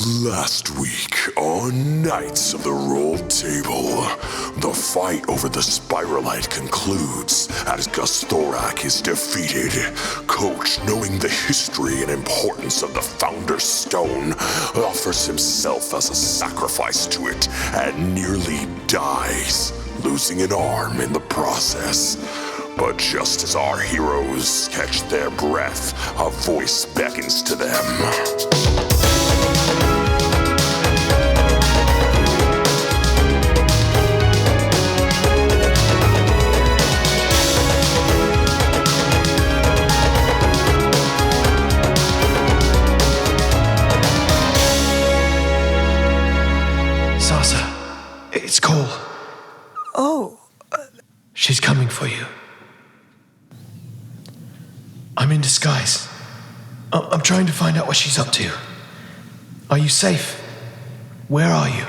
Last week on Knights of the Rolled Table, the fight over the Spiralite concludes as Gusthorak is defeated. Coach, knowing the history and importance of the Founder's Stone, offers himself as a sacrifice to it and nearly dies, losing an arm in the process. But just as our heroes catch their breath, a voice beckons to them. Sarsa, it's Cole. Oh. She's coming for you. I'm in disguise. I'm trying to find out what she's up to. Are you safe? Where are you?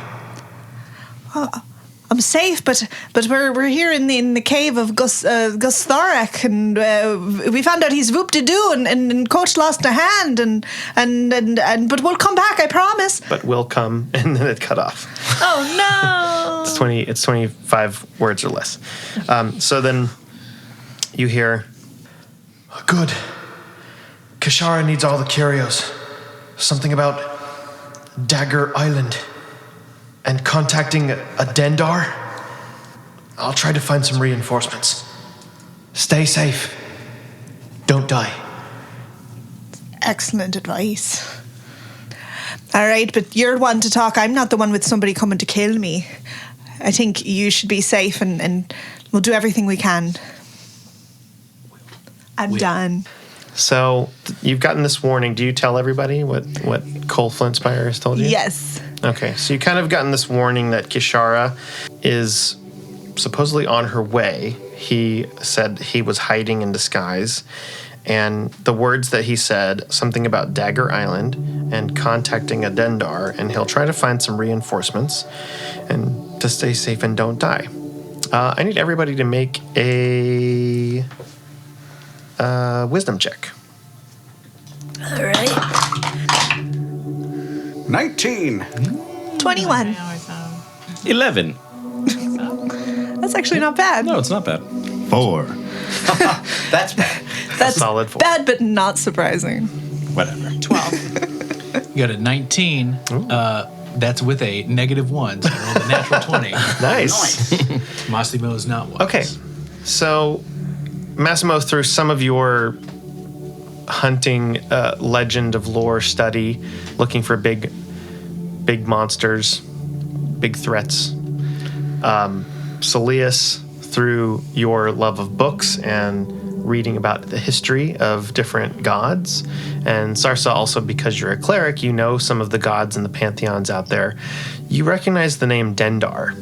I'm safe, but we're here in the cave of Gusthorak, and we found out he's whoop-de-doo, and Coach lost a hand, and but we'll come back, I promise. But will come, and then it cut off. Oh no! It's 25 words or less. So then you hear, Good. Kishara needs all the curios. Something about Dagger Island. And contacting a Dendar. I'll try to find some reinforcements. Stay safe. Don't die. Excellent advice. All right, but you're one to talk. I'm not the one with somebody coming to kill me. I think you should be safe, and we'll do everything we can. I'm done. so you've gotten this warning. Do you tell everybody what Cole Flintspire has told you? Yes. Okay, so you kind of gotten this warning that Kishara is supposedly on her way. He said he was hiding in disguise. And the words that he said, something about Dagger Island and contacting a Dendar, and he'll try to find some reinforcements and to stay safe and don't die. I need everybody to make a wisdom check. All right. 19. 21. 11. That's actually not bad. No, it's not bad. 4. That's bad. That's solid 4. bad, but not surprising. Whatever. 12. You got a 19. That's with a -1, so I rolled a natural 20. Nice. Massimo is not one. Okay, so Massimo, through some of your hunting legend of lore study, looking for big monsters, big threats. Saeleas, through your love of books and reading about the history of different gods. And Sarsa, also because you're a cleric, you know some of the gods and the pantheons out there. You recognize the name Dendar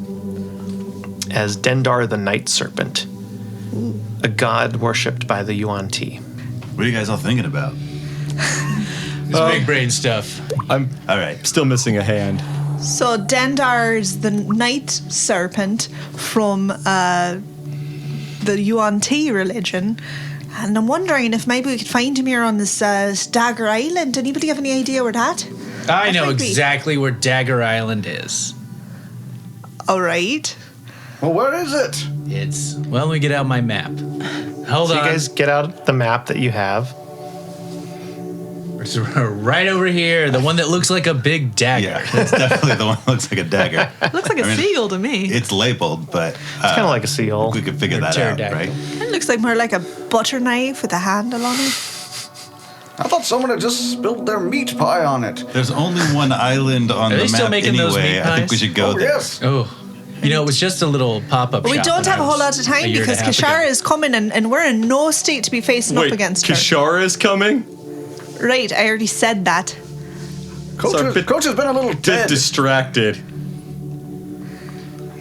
as Dendar the Night Serpent, a god worshipped by the Yuan-Ti. What are you guys all thinking about? It's big brain stuff. I'm All right. still missing a hand. So Dendar's the night serpent from the Yuan-Ti religion, and I'm wondering if maybe we could find him here on this Dagger Island. Anybody have any idea where that? I know might be. exactly where Dagger Island is. All right. Well, where is it? It's, well, let me get out my map. Hold So on. you guys get out the map that you have. It's right over here, the one that looks like a big dagger. Yeah, it's definitely the one that looks like a dagger. Looks like a seal to me. It's labeled, but It's kind of like a seal. we could figure Or that out, pterodactyl. right? It looks like more like a butter knife with a handle on it. I thought someone had just spilled their meat pie on it. There's only one island on Are the they still map making those anyway. meat I think we pies? should go Oh, there. yes. Oh, you know, it was just a little pop-up But we shop don't when have I a whole was lot of time a year and a because half ago. Kishara is coming, and we're in no state to be facing up against her. Kishara is coming? Right, I already said that. Coach has been a little dead. Distracted.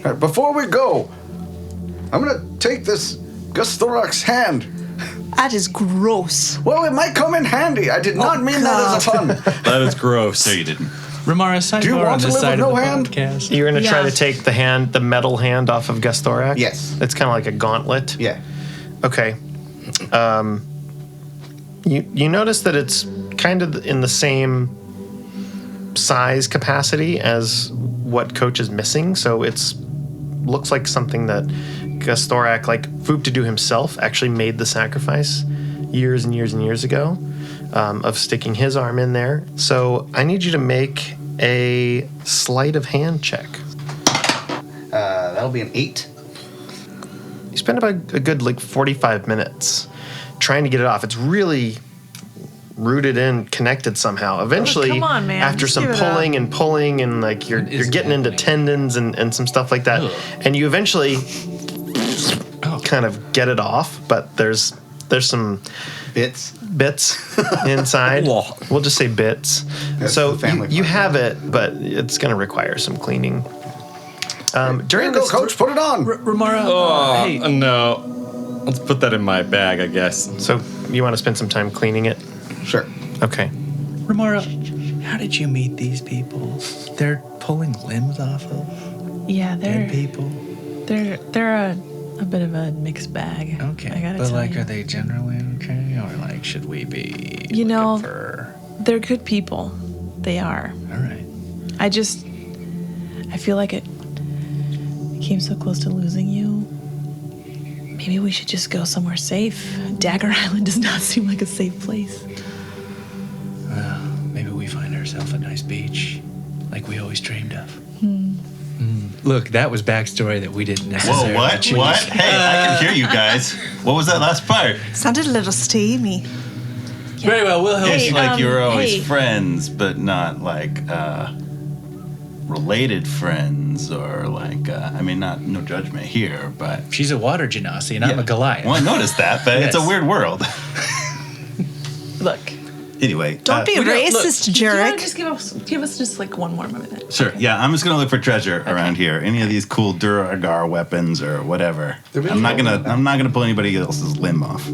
All right, before we go, I'm going to take this Gusthorak's hand. That is gross. Well, it might come in handy. I did not mean that as a pun. That is gross. No, you didn't. Remara, sidebar Do you want on to this live side with of no the hand? podcast. You're going to try Yeah. to take the metal hand off of Gusthorak? Yes. It's kind of like a gauntlet? Yeah. Okay. You notice that it's kind of in the same size capacity as what Coach is missing. So looks like something that Gusthorak, like Foop to do himself, actually made the sacrifice years and years and years ago of sticking his arm in there. So I need you to make a sleight of hand check. That'll be an 8. You spend about a good 45 minutes trying to get it off. It's really rooted in, connected somehow. Eventually, come on, man. after Just some give it pulling and pulling and you're is getting into happening? tendons and some stuff like that, Ugh. and you eventually kind of get it off, but there's some Bits. inside. Whoa. We'll just say bits. That's So the family you part. have it, but it's going to require some cleaning. Here During you go, this Coach. Put it on. Remara, Oh, hey, no. Let's put that in my bag, I guess. So you want to spend some time cleaning it? Sure. Okay. Remara, how did you meet these people? They're pulling limbs off of Yeah, dead people. they're a bit of a mixed bag. Okay, I gotta but tell you. are they generally okay, or should we be? You know- looking for... They're good people. They are. All right. I feel like it came so close to losing you. Maybe we should just go somewhere safe. Dagger Island does not seem like a safe place. Maybe we find ourselves a nice beach, like we always dreamed of. Look, that was backstory that we didn't necessarily. Whoa, what? choose. What? Hey, I can hear you guys. What was that last part? Sounded a little steamy. Very well, we'll help It's you. like you were always hey. friends, but not related friends, or no judgment here, but She's a water genasi, and I'm a Goliath. Well, I noticed that, but it's a Yes. weird world. Look. Anyway, Don't be we don't- look, racist, Do you wanna Jerik. just give us just one more minute? sure. Yeah, I'm just gonna look for treasure around here. Any of these cool Duragar weapons or whatever. I'm not gonna pull anybody else's limb off.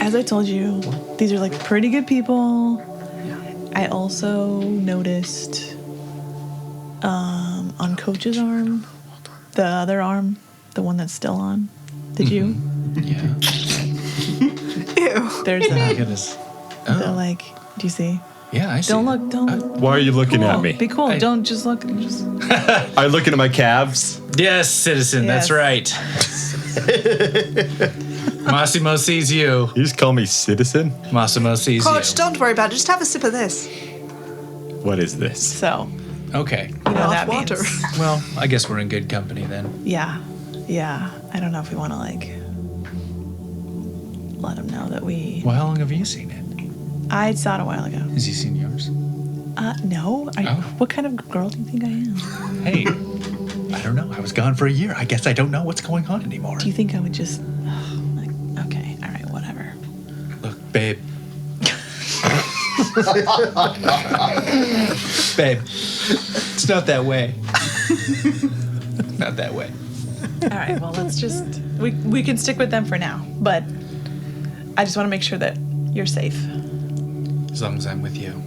As I told you, these are pretty good people. I also noticed on Coach's arm, the other arm, the one that's still on. Did you? Yeah. Ew. There's a Goodness. do you see? Yeah, I see. Don't look. Don't. Why are you looking Cool. at me? Be cool. Hey. Don't just look. Just. Are you looking at my calves? Yes, citizen. That's Yes. right. Massimo sees you. You just call me citizen? Massimo sees Coach, you. don't worry about it. Just have a sip of this. What is this? So Okay. you know Off that water. means. Well, I guess we're in good company then. Yeah. I don't know if we want to let him know that we. Well, how long have you seen it? I saw it a while ago. Has he seen yours? No. Oh. What kind of girl do you think I am? Hey, I don't know. I was gone for a year. I guess I don't know what's going on anymore. Do you think I would just? Okay. All right. Whatever. Look, babe. Babe, it's not that way. Not that way. All right. Well, let's just. We can stick with them for now, but I just want to make sure that you're safe. As long as I'm with you.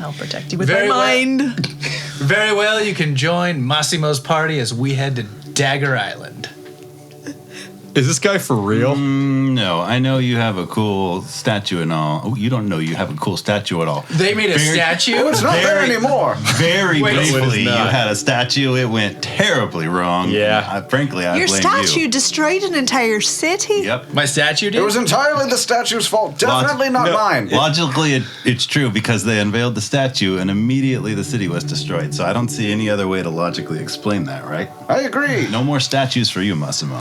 I'll protect you with Very my well. mind. Very well, you can join Massimo's party as we head to Dagger Island. Is this guy for real? No, I know you have a cool statue and all. Oh, you don't know you have a cool statue at all. They made a statue? Oh, it's not there anymore. Very Wait, no, it briefly, is you not. had a statue. It went terribly wrong. Yeah. Frankly, I Your blame statue you. destroyed an entire city. Yep. My statue did? It was entirely the statue's fault. Definitely not mine. Logically, it's true because they unveiled the statue and immediately the city was destroyed. So I don't see any other way to logically explain that, right? I agree. No more statues for you, Massimo.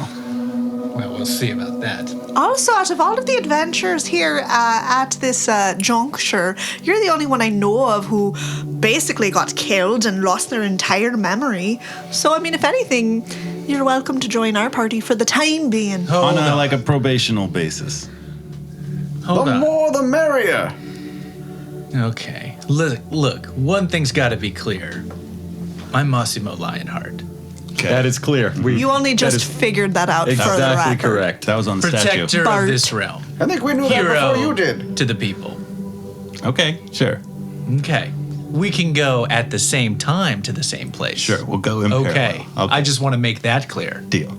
Well, we'll see about that. Also, out of all of the adventurers here at this juncture, you're the only one I know of who basically got killed and lost their entire memory. So, I mean, if anything, you're welcome to join our party for the time being. Hold On on. a probational basis. Hold The on. more the merrier. Okay. Look, one thing's got to be clear. I'm Massimo Lionheart. That is clear. You only that just is figured that out for the exactly record. correct. That was on the statue. Protector Bart. of this realm. I think we knew Hero that before you did. to the people. Okay, sure. Okay. We can go at the same time to the same place. Sure, we'll go in Okay. parallel. I just want to make that clear. Deal.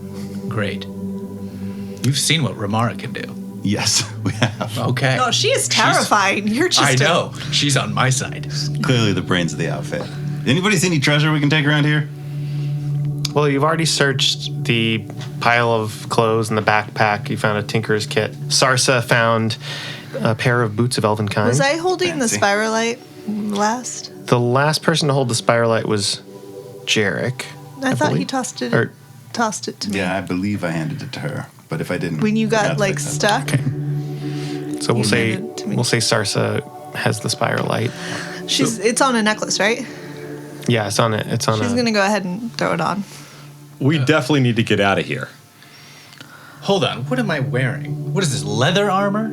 Great. You've seen what Remara can do. Yes, we have. Okay. No, she is terrifying. You're just I know. She's on my side. Clearly the brains of the outfit. Anybody see any treasure we can take around here? Well, you've already searched the pile of clothes in the backpack. You found a tinker's kit. Sarsa found a pair of boots of elven kind. Was I holding Fancy. the spiralite last? The last person to hold the spiralite was Jerik. I thought he believe. tossed it to me. Yeah, I believe I handed it to her. But if I didn't, When you got forgot to like pick that stuck. So we'll You say handed it to me. Sarsa has the spiralite. It's on a necklace, right? Yeah, it's on it. It's on. She's gonna go ahead and throw it on. We definitely need to get out of here. Hold on. What am I wearing? What is this, leather armor?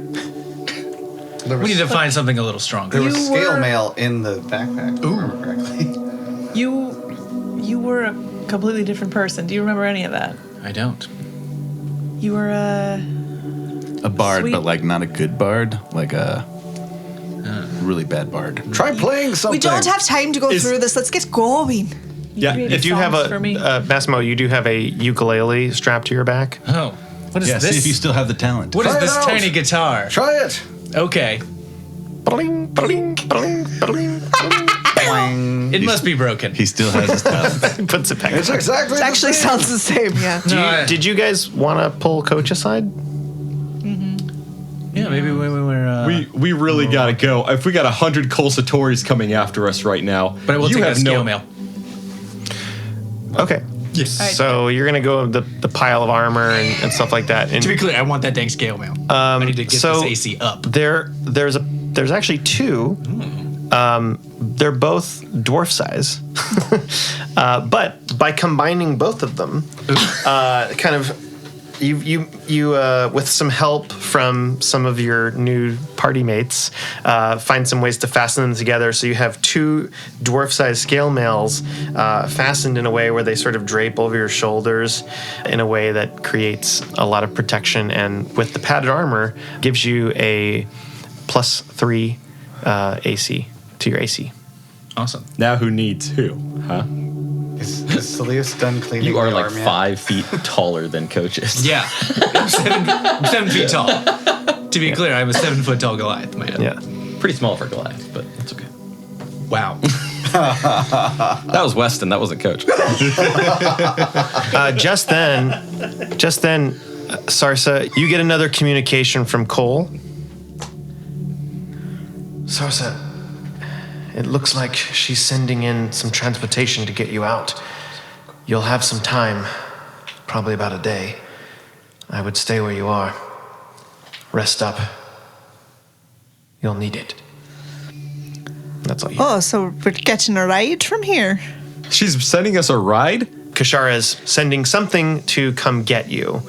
There We was, need to find something a little stronger. there was You scale were- mail in the backpack. If I remember correctly. You were a completely different person. Do you remember any of that? I don't. You were A bard, Sweet. but like not a good bard, like a really bad bard. Try playing something. We don't have time to go Is- through this. Let's get going. Yeah, created If you have songs for me. Massimo, you do have a ukulele strapped to your back. Oh, what is Yeah, this? see if you still have the talent. What is Try it this out. tiny guitar? Try it. Okay, Bling, bling, bling, bling, bling. it must be broken. He still has his talent. Puts it back. It's exactly It actually the same. sounds the same, yeah. Did you guys want to pull Coach aside? Yeah, maybe when we were. we really gotta go. If we got 100 Colsatoris coming after us right now, But I will you take have that scale no mail. Okay. Yes. So you're gonna go the pile of armor and stuff like that. And To be clear, I want that dang scale mail. I need to get so this AC up. there's actually two. They're both dwarf size, but by combining both of them, kind of you with some help from some of your new party mates, find some ways to fasten them together. So you have two dwarf-sized scale mails fastened in a way where they sort of drape over your shoulders in a way that creates a lot of protection. And with the padded armor, gives you a +3 AC to your AC. Awesome. Now who needs who? Huh? Is Saeleas done cleaning You are the like arm yet? 5 feet taller than coaches. Yeah, I'm 7 feet tall. To be clear, I'm a 7 foot tall Goliath man. Yeah. Pretty small for Goliath, but that's okay. Wow. That was Weston. That wasn't coach. Just then, Sarsa, you get another communication from Cole. Sarsa, it looks like she's sending in some transportation to get you out. You'll have some time, probably about a day. I would stay where you are. Rest up. You'll need it. That's all you Oh, so we're getting a ride from here. She's sending us a ride? Kashara is sending something to come get you,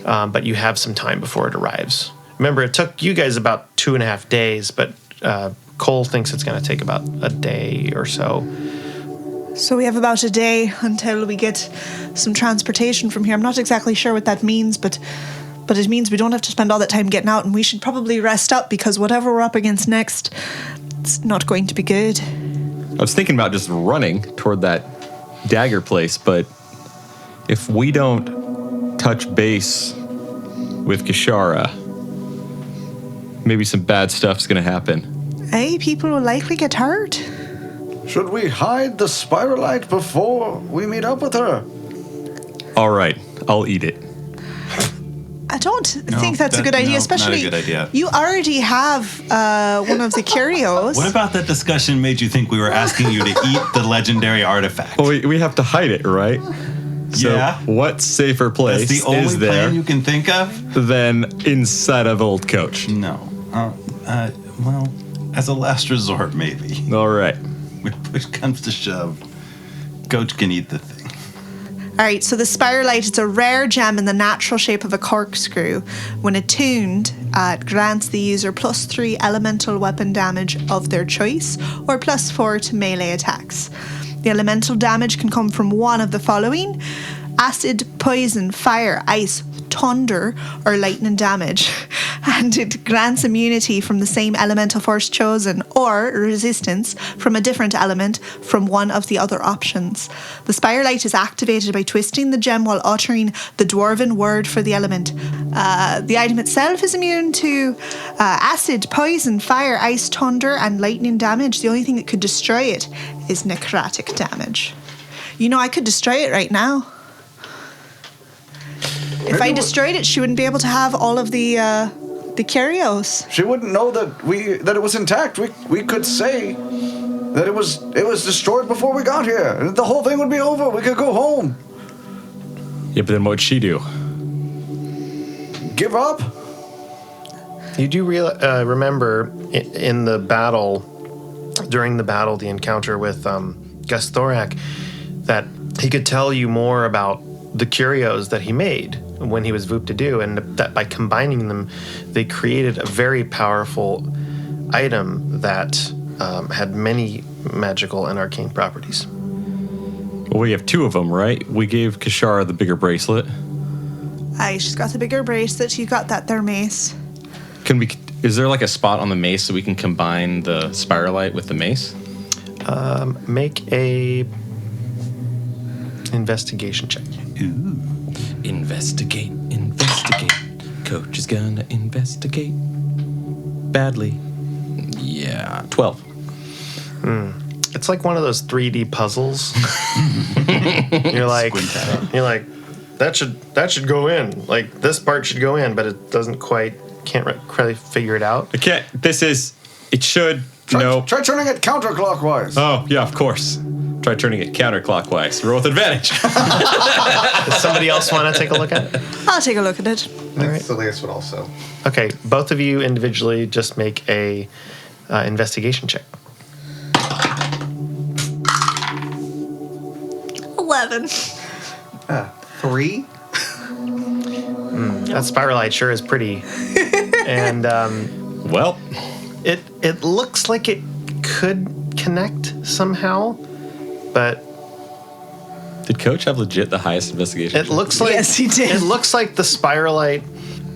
but you have some time before it arrives. Remember, it took you guys about 2.5 days, but Cole thinks it's going to take about a day or so. So we have about a day until we get some transportation from here. I'm not exactly sure what that means, but it means we don't have to spend all that time getting out, and we should probably rest up because whatever we're up against next, it's not going to be good. I was thinking about just running toward that dagger place, but if we don't touch base with Kashara, maybe some bad stuff's gonna happen. Hey, people will likely get hurt. Should we hide the spiralite before we meet up with her? All right, I'll eat it. I don't think that's a good idea, not a especially good idea. you already have one of the curios. What about that discussion made you think we were asking you to eat the legendary artifact? Well, we have to hide it, right? So Yeah. what safer place That's the only is there plan you can think of? than inside of Old Coach? No. Well, as a last resort, maybe. All right. When push comes to shove, Coach can eat the thing. All right, so the spiralite, it's a rare gem in the natural shape of a corkscrew. When attuned, it grants the user +3 elemental weapon damage of their choice, or +4 to melee attacks. The elemental damage can come from one of the following: acid, poison, fire, ice, thunder, or lightning damage. and it grants immunity from the same elemental force chosen or resistance from a different element from one of the other options. The Spirelight is activated by twisting the gem while uttering the dwarven word for the element. The item itself is immune to acid, poison, fire, ice, thunder, and lightning damage. The only thing that could destroy it is necrotic damage. You know, I could destroy it right now. If I destroyed it, she wouldn't be able to have all of the curios. She wouldn't know that it was intact. We could say that it was destroyed before we got here, and the whole thing would be over. We could go home. Yeah, but then what'd she do? Give up? You do remember in the battle, during the battle, the encounter with Gusthorak, that he could tell you more about the curios that he made when he was Voop to do, and that by combining them, they created a very powerful item that had many magical and arcane properties. Well, we have 2 of them, right? We gave Kishara the bigger bracelet. Aye, she's got the bigger bracelet. You got that there, mace. Is there like a spot on the mace so we can combine the Spirelight with the mace? Make a investigation check. Ooh. Investigate. Coach is gonna investigate. Badly. Yeah, 12. It's like one of those 3D puzzles. You're like, that should go in. Like, this part should go in, but it doesn't can't really figure it out. It should. Try turning it counterclockwise. Oh, yeah, of course. Try turning it counterclockwise. Roll with advantage. Does somebody else want to take a look at it? I'll take a look at it. I think Saeleas would also. Okay, both of you individually just make a investigation check. 11. 3? That Spirelight sure is pretty. And well, it looks like it could connect somehow, but did Coach have legit the highest investigation? It looks like yes, he did. It looks like the Spirelight.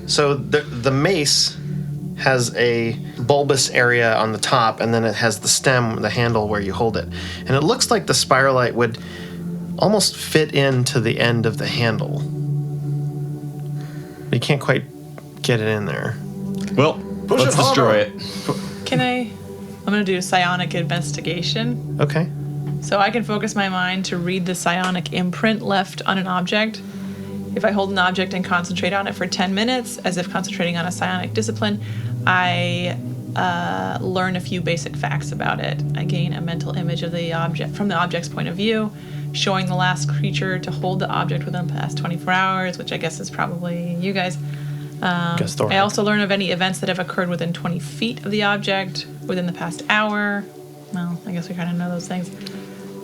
So the mace has a bulbous area on the top, and then it has the stem, the handle where you hold it, and it looks like the Spirelight would almost fit into the end of the handle. You can't quite get it in there. Well, let's destroy it. I'm going to do a psionic investigation. Okay. So I can focus my mind to read the psionic imprint left on an object. If I hold an object and concentrate on it for 10 minutes, as if concentrating on a psionic discipline, I learn a few basic facts about it. I gain a mental image of the object from the object's point of view, showing the last creature to hold the object within the past 24 hours, which I guess is probably you guys. I also learn of any events that have occurred within 20 feet of the object within the past hour. Well, I guess we kind of know those things.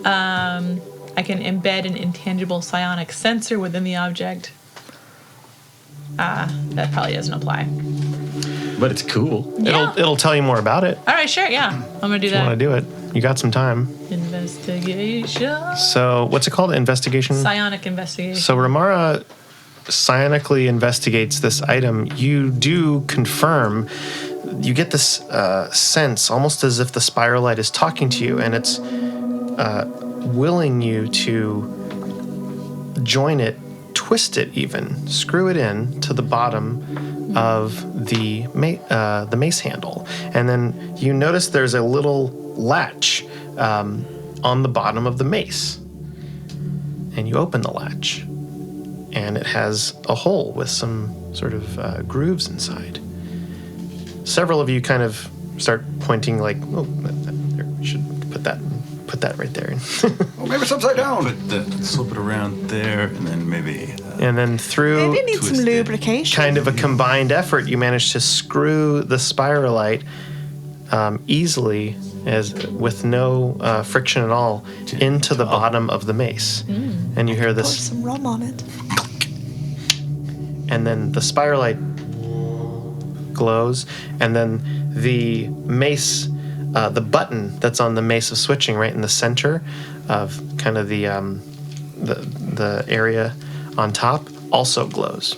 I can embed an intangible psionic sensor within the object. That probably doesn't apply. But it's cool. Yeah. It'll tell you more about it. All right, sure, yeah. I'm going to do If that. you want to do it, you got some time. Investigation. So what's it called? Investigation? Psionic investigation. So Remara psionically investigates this item. You do confirm, you get this sense, almost as if the Spirelight is talking to you, and it's willing you to join it, twist it even, screw it in to the bottom of the mace handle. And then you notice there's a little latch on the bottom of the mace. And you open the latch, and it has a hole with some sort of grooves inside. Several of you kind of start pointing like, oh, we should put that right there. Well, maybe it's upside down. Slip it around there, and then maybe. And then through Maybe it needs some lubrication. kind of a combined effort, you manage to screw the Spirelight easily, as with no friction at all, into the bottom of the mace. And you hear Pour this, some rum on it. and then the Spirelight glows, and then the mace, the button that's on the mace of switching right in the center of kind of the area on top also glows.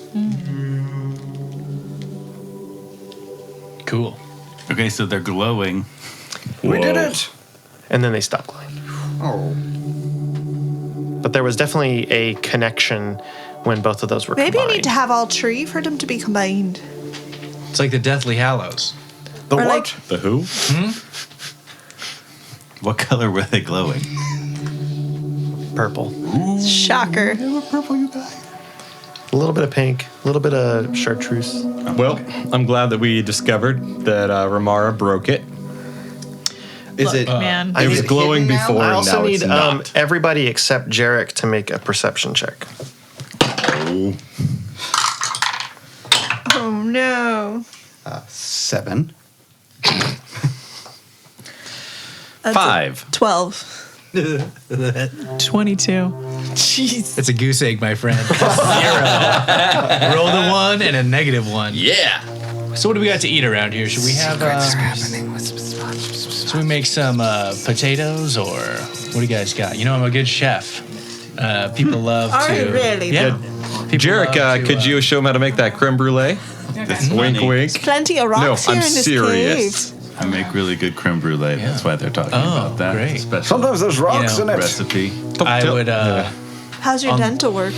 Cool. Okay, so they're glowing. We did it. And then they stop glowing. Oh. But there was definitely a connection when both of those were Maybe combined. you need to have all three for them to be combined. It's like the Deathly Hallows. The Or what? like- The who? What color were they glowing? Purple. Shocker. They were purple, you guys. A little bit of pink, a little bit of chartreuse. Well, I'm glad that we discovered that Remara broke it. Is it? Man. It was glowing hidden now? before, I and also now need it's not. everybody except Jerik to make a perception check. Oh no. 7. That's 5. 12. 22. Jeez. It's a goose egg, my friend. 0. Rolled a 1 and a -1. Yeah. So what do we got to eat around here? Should we have? Should we make some potatoes, or what do you guys got? You know, I'm a good chef. People love Are to. you really? Yeah. People Jerik, love to, could you show him how to make that creme brulee? That's Wink, funny. wink. Plenty of No, rocks here I'm in this serious. cave. I make really good creme brulee. That's why they're talking about that. great. Special Sometimes there's rocks You know, in it. recipe. I would. How's your dental work?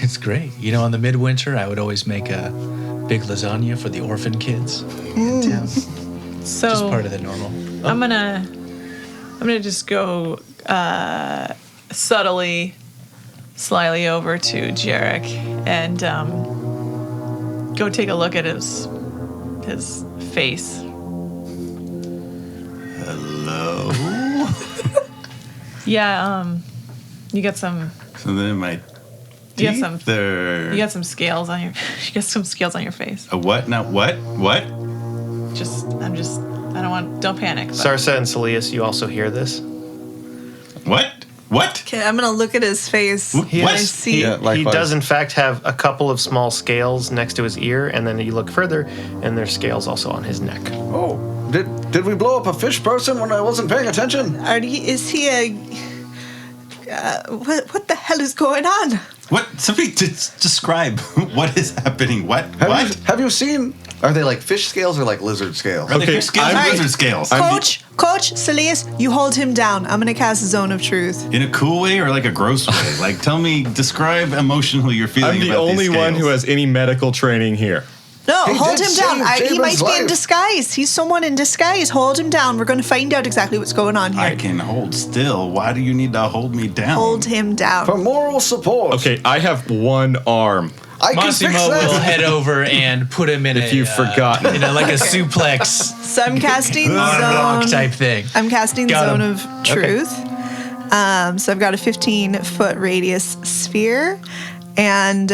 It's great. You know, in the midwinter, I would always make a big lasagna for the orphan kids in town. So Just part of the normal. I'm gonna just go subtly, slyly over to Jerik and go take a look at his face. Hello. Yeah, you got some So then my You got teeth some- are... you got some scales on your you got some scales on your face. A what? Now what? What? I don't panic. But Sarsa and Saeleas, you also hear this. What? What? Okay, I'm gonna look at his face. What? I see. Yeah, He likewise. does, in fact, have a couple of small scales next to his ear, and then you look further, and there's scales also on his neck. Oh, did we blow up a fish person when I wasn't paying attention? Is he a? What the hell is going on? What? Somebody describe what is happening. What? What? Have you seen? Are they like fish scales or like lizard scales? Are they Okay, fish scales or I'm- lizard scales? Coach, Saeleas, you hold him down. I'm gonna cast a zone of truth. In a cool way or like a gross way? Like, describe emotionally you're feeling I'm the about these only one who scales. has any medical training here. No, He hold did him down. save He might Jabin's be in life. disguise. He's someone in disguise. Hold him down. We're gonna find out exactly what's going on here. I can hold still. Why do you need to hold me down? Hold him down. For moral support. Okay, I have one arm. I can fix Massimo will that. head over and put him in If you've forgotten. in a, like a suplex So I'm casting rock zone. type thing. I'm casting Got zone him. of truth. So I've got a 15-foot radius sphere, and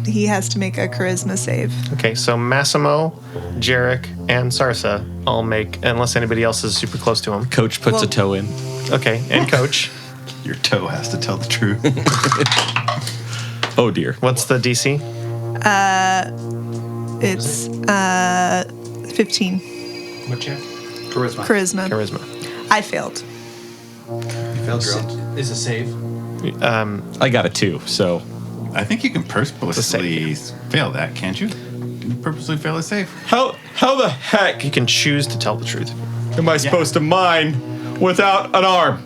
he has to make a charisma save. Okay, so Massimo, Jerik, and Sarsa all make, unless anybody else is super close to him. Coach puts Well- a toe in. Okay, and Coach, Your toe has to tell the truth. Oh dear. what's the DC? It's 15 What check? Charisma. charisma. Charisma. I failed. You failed your own. Is a save. I got a 2, so I think you can purposely fail that, can't you? You can purposely fail a save. how the heck You can choose to tell the truth. am I supposed to mine without an arm?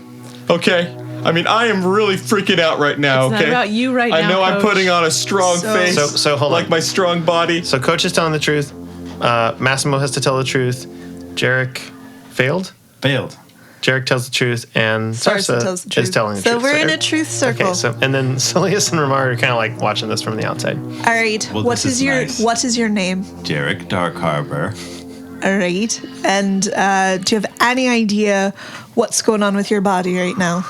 Okay. I mean, I am really freaking out right now. It's not okay. about you right I now, know I'm Coach. putting on a strong So- face, So hold like on. my strong body. So Coach is telling the truth. Massimo has to tell the truth. Jerik failed. Failed. Jerik tells the truth, and Sarsa Sarsa tells the truth. is telling the So truth. we're in every- a truth circle. Okay, so and then Saeleas and Remara are kind of like watching this from the outside. All right. Well, what this is is your nice. What is your name? Jerik Dark Harbor. All right. And do you have any idea what's going on with your body right now?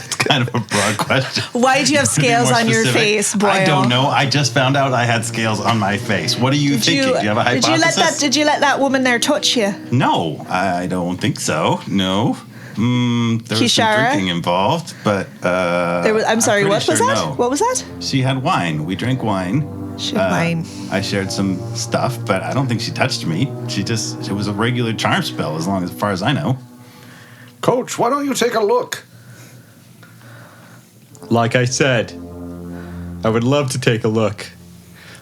It's kind of a broad question. Why do you have To be scales more on your specific, face, Boyle? I don't know. I just found out I had scales on my face. What are you thinking? Do you have a hypothesis? Did you let that woman there touch you? No, I don't think so. No. There was some Kishara? drinking involved, but I'm sorry. pretty What was sure that? no. What was that? She had wine. We drank wine. She had wine. I shared some stuff, but I don't think she touched me. It was a regular charm spell, as far as I know. Coach, why don't you take a look? Like I said, I would love to take a look,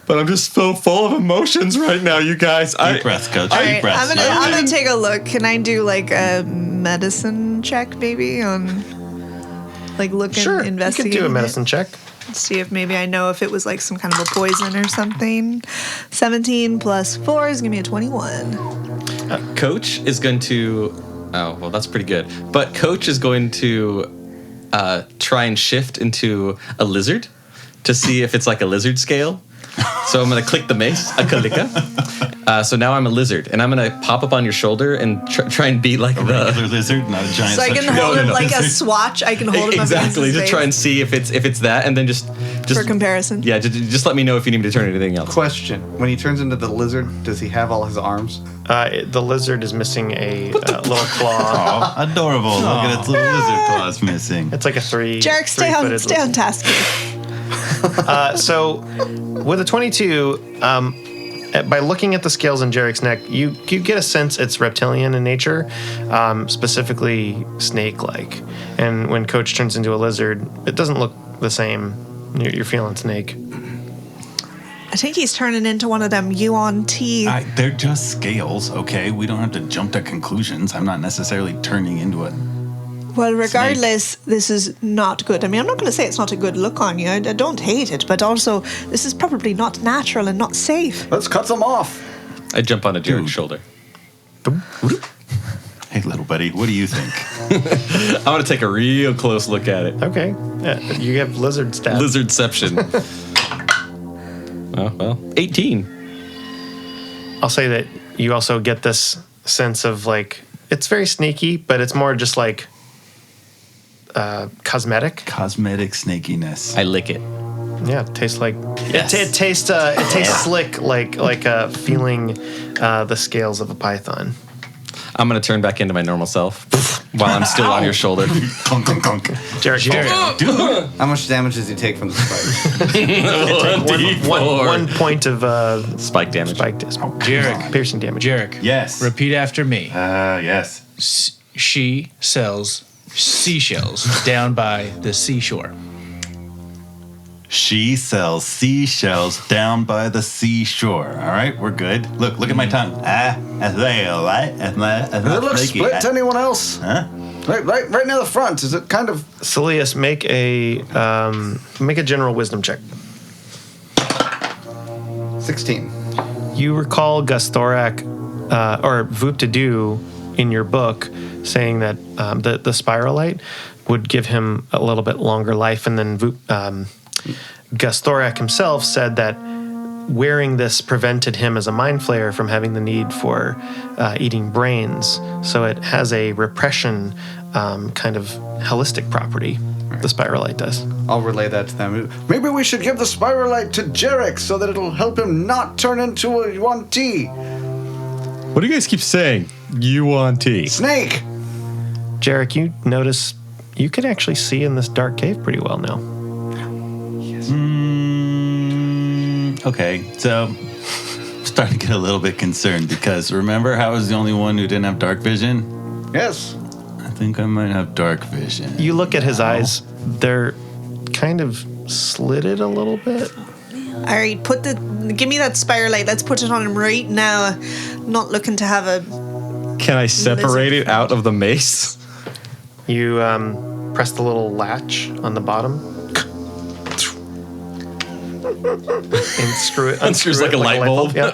But I'm just so full of emotions right now, you guys. Deep breaths, Coach. All Deep right, breaths. I'm gonna take a look. Can I do like a medicine check, maybe on like looking, Sure, you investigating? can do a medicine check. See if maybe I know if it was like some kind of a poison or something. 17 plus 4 is gonna be a 21. Coach is going to. Oh, well, that's pretty good. But Coach is going to try and shift into a lizard to see if it's like a lizard scale. So I'm going to click the mace, a kalika. So now I'm a lizard, and I'm going to pop up on your shoulder and try and be like Regular lizard, not a giant. So I can hold him like a swatch. I can hold him up against exactly his to face try and see if it's that, and then just for comparison. Yeah, just let me know if you need me to turn anything else. Question: when he turns into the lizard, does he have all his arms? The lizard is missing a little claw. Oh, adorable. Look at its little lizard claws missing. It's like a three. Jerik, stay on task. So, with a 22, by looking at the scales on Jerik's neck, you get a sense it's reptilian in nature, specifically snake-like. And when Coach turns into a lizard, it doesn't look the same. You're feeling snake. I think he's turning into one of them UNT. They're just scales, okay? We don't have to jump to conclusions. I'm not necessarily turning into a... Well, regardless, this is not good. I mean, I'm not going to say it's not a good look on you. I don't hate it, but also, this is probably not natural and not safe. Let's cut some off. I jump on a Jerik's shoulder. Hey, little buddy, what do you think? I want to take a real close look at it. Okay. Yeah, you have lizard stats. Lizardception. Oh, well, 18. I'll say that you also get this sense of like, it's very sneaky, but it's more just like cosmetic. Cosmetic snakiness. I lick it. Yeah, it tastes like Yes. it tastes slick, like feeling the scales of a python. I'm going to turn back into my normal self while I'm still on your shoulder. Conk, conk, conk. Jerik, How much damage does he take from the spike? one point of Spike damage. Jerik. piercing damage. Jerik. Yes. Repeat after me. Yes. She sells seashells down by the seashore. She sells seashells down by the seashore. All right, we're good. Look at my tongue. That's right. Does it look split to anyone else? Huh? Right near the front. Is it kind of... Saeleas, make a general wisdom check. 16. You recall Gusthorak or Vuptadu in your book saying that the spiralite would give him a little bit longer life, and then Gusthorak himself said that wearing this prevented him as a mind flayer from having the need for eating brains. So it has a repression kind of holistic property. The spiralite does. I'll relay that to them. Maybe we should give the spiralite to Jerik so that it'll help him not turn into a yuan-ti. What do you guys keep saying? UNT. Snake! Jerik, you notice you can actually see in this dark cave pretty well now. Okay, so I'm starting to get a little bit concerned because remember how I was the only one who didn't have dark vision? Yes. I think I might have dark vision. You look at his eyes, they're kind of slitted a little bit. All right, give me that spiralite. Let's put it on him right now. I'm not looking to have a... Can I separate it out of the mace? You press the little latch on the bottom. And screw it. Unscrews like a light bulb. Yeah.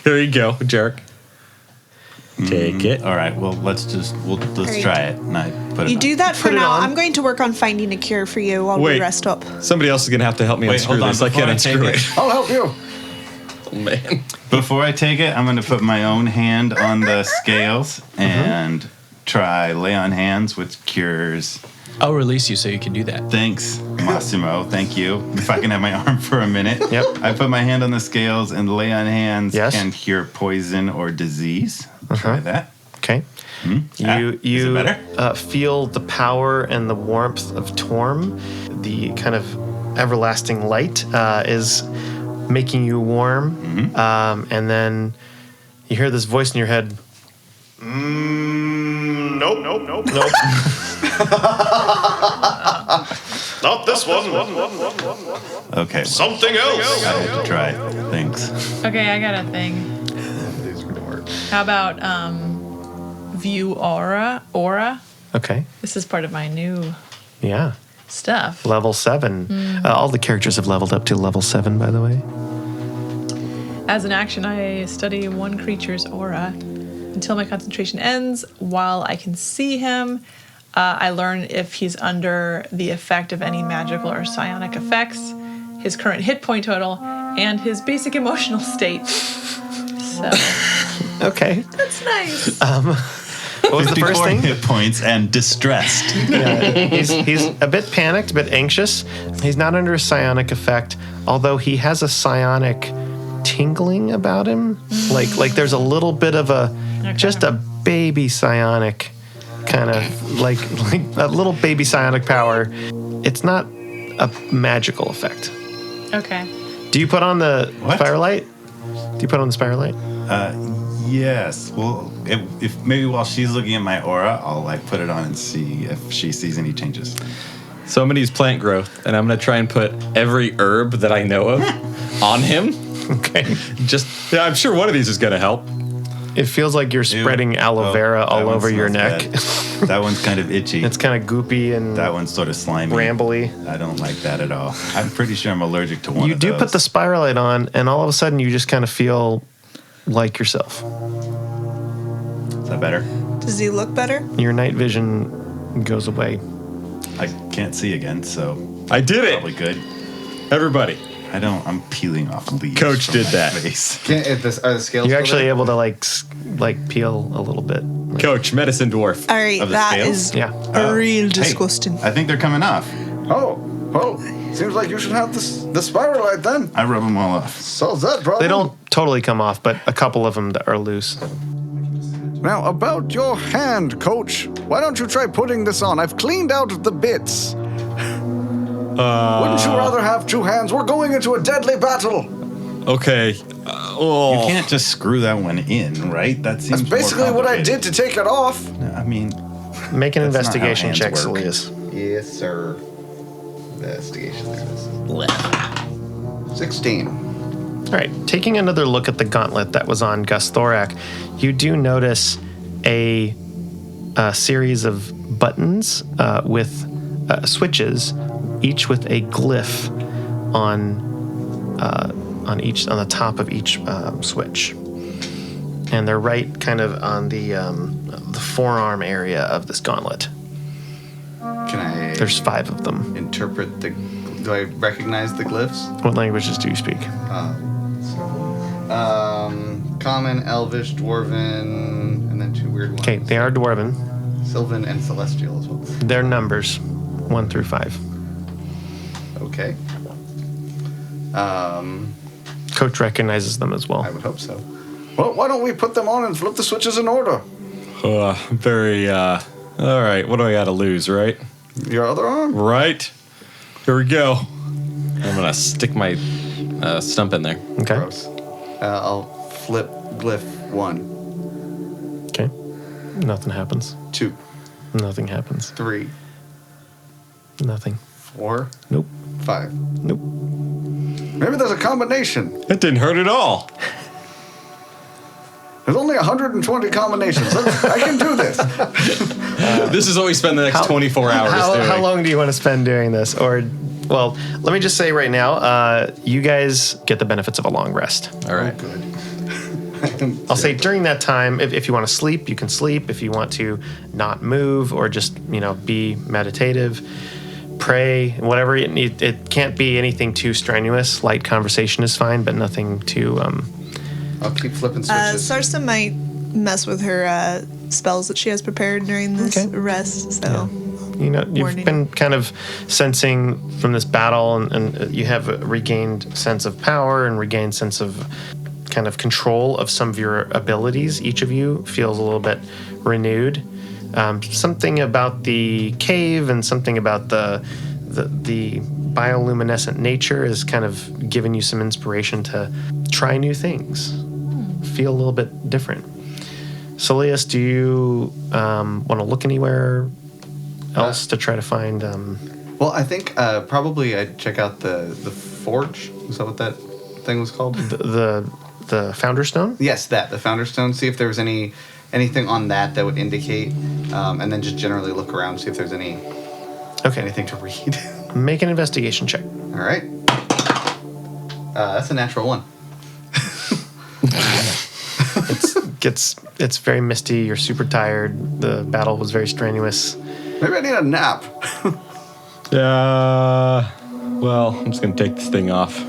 Here you go, Jerik. Take it. All right, well, let's right. try it. And I put it You on. do that for Put it now. on. I'm going to work on finding a cure for you while we Wait. rest up. Somebody else is going to have to help me Wait, unscrew hold on, this. I before can't I take unscrew it. it. I'll help you. Oh, man. Before I take it, I'm going to put my own hand on the scales and try lay on hands, which cures. I'll release you so you can do that. Thanks, Massimo. Thank you. If I can have my arm for a minute. Yep. I put my hand on the scales and lay on hands Yes. can cure poison or disease. Try that. Okay. Is it better? Feel the power and the warmth of Torm. The kind of everlasting light is making you warm. And then you hear this voice in your head. Nope. Not this one. Okay. Something else. I have to try. Thanks. Okay, I got a thing. These are gonna work. How about view aura? Okay. This is part of my new Yeah. stuff. Level 7. All the characters have leveled up to level 7, by the way. As an action, I study one creature's aura until my concentration ends. While I can see him, I learn if he's under the effect of any magical or psionic effects, his current hit point total, and his basic emotional state. So Okay. that's nice. What was the first 54 thing? hit points and distressed. He's a bit panicked, a bit anxious. He's not under a psionic effect, although he has a psionic tingling about him. Like there's a little bit of just a baby psionic kind of like a little baby psionic power. It's not a magical effect. Okay. Do you put on the What? Spiralight? Do you put on the Spiralight? Yes. Well, if maybe while she's looking at my aura, I'll like put it on and see if she sees any changes. So I'm gonna use plant growth, and I'm gonna try and put every herb that I know of on him. Okay. I'm sure one of these is gonna help. It feels like you're spreading aloe vera that all one over your smells neck. bad. That one's kind of itchy. It's kind of goopy and That one's sort of slimy. rambly. I don't like that at all. I'm pretty sure I'm allergic to one You of do those. put the Spiralight on, and all of a sudden you just kind of feel like yourself. Is that better? Does he look better? Your night vision goes away. I can't see again, so I did it. probably good. Everybody, I'm peeling off leaves. Coach from did my that. Face. Are the scales? You're still actually there? able to like peel a little bit. Coach, medicine dwarf. All right, Of the that scales? is Yeah. real Hey, disgusting. I think they're coming off. Oh, well, seems like you should have the Spiralight then. I rub them all off. Solves that problem. They don't totally come off, but a couple of them that are loose. Now, about your hand, Coach. Why don't you try putting this on? I've cleaned out the bits. Wouldn't you rather have two hands? We're going into a deadly battle. Okay. You can't just screw that one in, right? That seems That's basically more what I did to take it off. complicated. I mean, Make an That's not how investigation hands check, work. Saeleas. Yes, sir. Investigation. There it is. 16. All right, taking another look at the gauntlet that was on Gus Thorak, you do notice a series of buttons with switches, each with a glyph on the top of each switch, and they're right kind of on the forearm area of this gauntlet. Can I There's 5 of them. interpret the... Do I recognize the glyphs? What languages do you speak? Common, Elvish, Dwarven, and then 2 weird ones. Okay, they are Dwarven. Sylvan and Celestial as well. They're numbers 1 through 5. Okay. Coach recognizes them as well. I would hope so. Well, why don't we put them on and flip the switches in order? All right, what do I got to lose, right? Your other arm? Right. Here we go. I'm gonna stick my stump in there. Okay. Gross. I'll flip glyph 1, Okay. Nothing happens. 2, Nothing happens. 3, Nothing. 4, Nope. 5. Nope. Maybe there's a combination. That didn't hurt at all. There's only 120 combinations. I can do this. This is what we spend the next 24 hours doing. How long do you want to spend doing this? Or, well, let me just say right now, you guys get the benefits of a long rest. All right. Good. I'll say during that time, if you want to sleep, you can sleep. If you want to not move or just, be meditative, pray, whatever. It can't be anything too strenuous. Light conversation is fine, but nothing too... I'll keep flipping switches. Sarsa might mess with her spells that she has prepared during this Okay. rest. So you've Warning. been kind of sensing from this battle, and you have a regained sense of power and regained sense of kind of control of some of your abilities. Each of you feels a little bit renewed. Something about the cave and something about the bioluminescent nature is kind of giving you some inspiration to try new things, feel a little bit different. Saeleas, do you want to look anywhere else to try to find Well, I think probably I'd check out the forge. Is that what that thing was called? The Founder Stone? Yes, the Founder Stone. See if there was anything on that would indicate, and then just generally look around, see if there's anything to read. Make an investigation check. All right. That's a natural 1. It's very misty. You're super tired. The battle was very strenuous. Maybe I need a nap. Well, I'm just gonna take this thing off.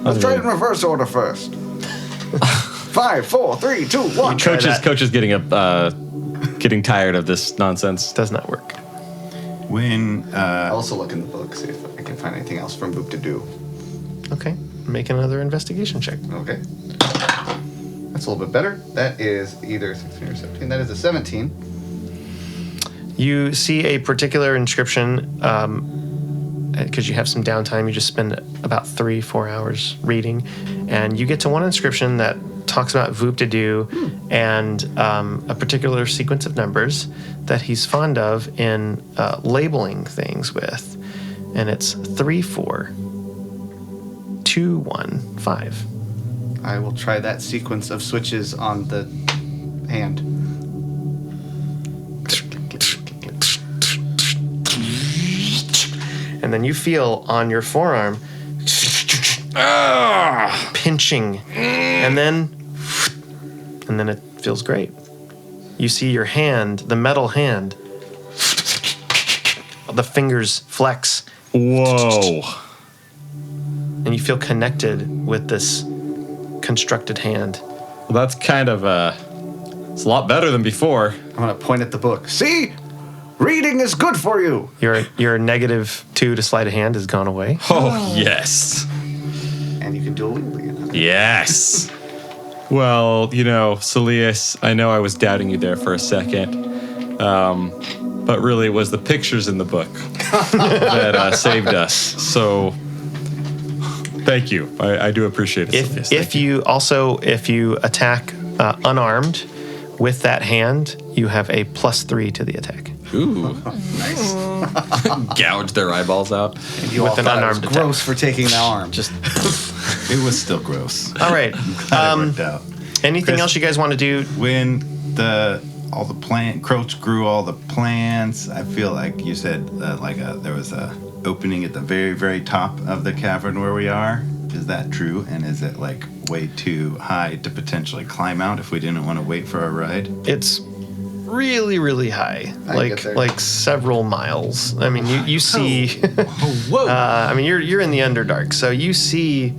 Let's try it in reverse order first. 5, 4, 3, 2, 1. Coach is getting tired of this nonsense. Does not work. When I'll also look in the book, see if I can find anything else from Boop to do. Okay. Make another investigation check. Okay. That's a little bit better. That is either 16 or 17. That is a 17. You see a particular inscription, because you have some downtime. You just spend about 3-4 hours reading, and you get to one inscription that talks about Voop-to-do and a particular sequence of numbers that he's fond of in labeling things with, and it's 3-4-2-1-5. I will try that sequence of switches on the hand. And then you feel on your forearm pinching, and then it feels great. You see your hand, the metal hand, the fingers flex. Whoa. And you feel connected with this constructed hand. Well, that's kind of it's a lot better than before. I'm going to point at the book. See? Reading is good for you. Your -2 to sleight of hand has gone away. Oh, yes. And you can do a wheel again. Yes. Well, Saeleas, I know I was doubting you there for a second, but really it was the pictures in the book that saved us. So, thank you. I do appreciate it. Saeleas. If you attack unarmed with that hand, you have a +3 to the attack. Ooh, nice. Gouge their eyeballs out. And you with all an thought unarmed it was gross for taking the arm. Just it was still gross. all right. Glad it worked out. Anything Chris, else you guys want to do? When all the plant Croach grew all the plants, I feel like you said there was a opening at the very, very top of the cavern where we are. Is that true? And is it way too high to potentially climb out if we didn't want to wait for a ride? It's really, really high, like several miles. I mean, you see. Whoa! I mean, you're in the Underdark, so you see.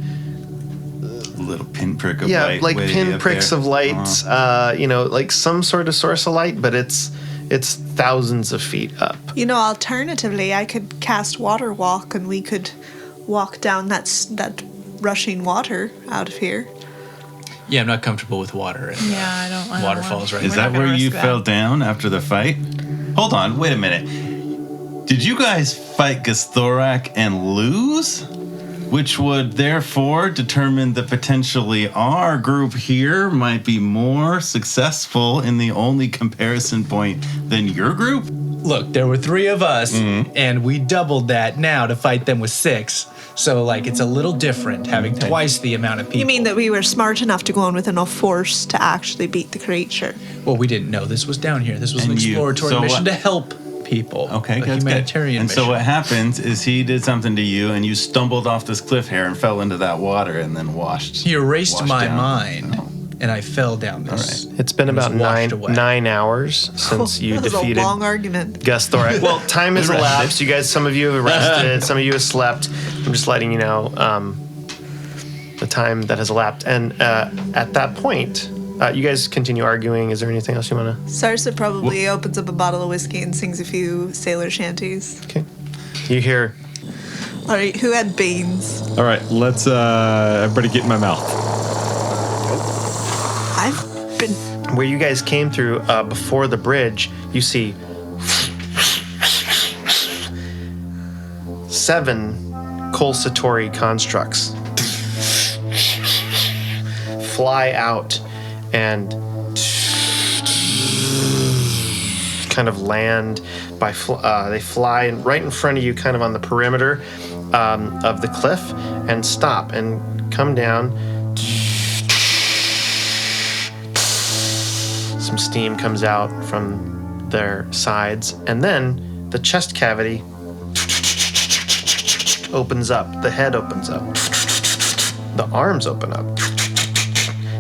Little pinprick of light. Yeah, like way pinpricks up of there. lights. Like some sort of source of light, but it's thousands of feet up. Alternatively, I could cast Water Walk, and we could walk down that rushing water out of here. Yeah, I'm not comfortable with water. And, Yeah, I don't waterfalls, right? Is that where you fell down after the fight? Hold on, wait a minute. Did you guys fight Gasthorak and lose? Which would therefore determine that potentially our group here might be more successful in the only comparison point than your group? Look, there were 3 of us, and we doubled that now to fight them with 6. So, it's a little different having twice the amount of people. You mean that we were smart enough to go in with enough force to actually beat the creature? Well, we didn't know this was down here. This was an And exploratory mission to help people. Okay, a that's humanitarian good. And mission. so what happens is he did something to you, and you stumbled off this cliff here and fell into that water, and then washed. He erased washed my down. mind, and I fell down this. All right. It's been and was about washed away. 9 hours since you that was defeated a long argument. Gasthorak. Well, time has Rested. elapsed. You guys, some of you have rested, some of you have slept. I'm just letting you know the time that has elapsed. And at that point, you guys continue arguing. Is there anything else you want to? Sarsa probably opens up a bottle of whiskey and sings a few sailor shanties. Okay. You hear. All right, who had beans? All right, let's everybody get in my mouth. I've been. Where you guys came through before the bridge, you see 7 Kol Satori constructs fly out and kind of land they fly right in front of you, kind of on the perimeter of the cliff, and stop and come down. Some steam comes out from their sides, and then the chest cavity opens up. The head opens up. The arms open up.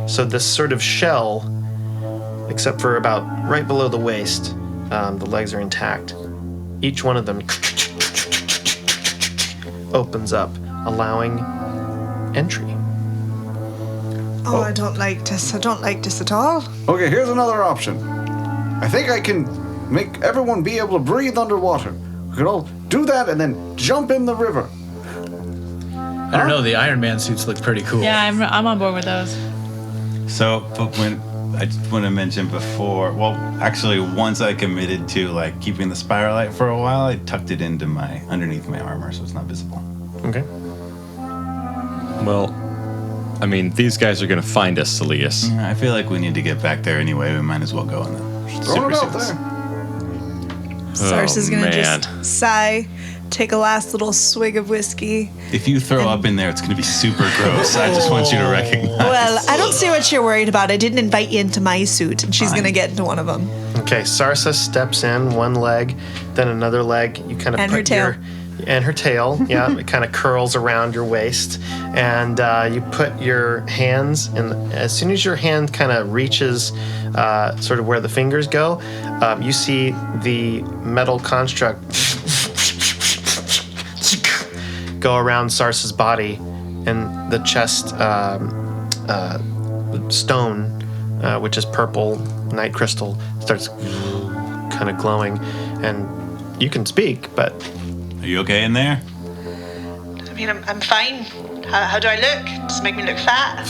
So this sort of shell, except for about right below the waist, the legs are intact. Each one of them opens up, allowing entry. Oh, I don't like this. I don't like this at all. Okay, here's another option. I think I can make everyone be able to breathe underwater. We could all do that and then jump in the river. I don't know. The Iron Man suits look pretty cool. Yeah, I'm on board with those. So, but when I just want to mention before, well, actually, once I committed to like keeping the spiralite for a while, I tucked it into underneath my armor, so it's not visible. Okay. Well, I mean, these guys are going to find us, Saeleas. I feel like we need to get back there anyway. We might as well go in the Throw it out suits. there. Sarsa's gonna man. just sigh, take a last little swig of whiskey. If you throw up in there, it's going to be super gross. I just want you to recognize. Well, I don't see what you're worried about. I didn't invite you into my suit, and she's Fine. gonna get into one of them. Okay, Sarsa steps in, one leg, then another leg. You kind of And put her tail. and her tail, yeah, it kind of curls around your waist, and you put your hands in. As soon as your hand kind of reaches sort of where the fingers go, you see the metal construct go around Sarsa's body, and the chest stone, which is purple night crystal, starts kind of glowing, and you can speak, but Are you okay in there? I mean, I'm fine. How do I look? Does it make me look fat?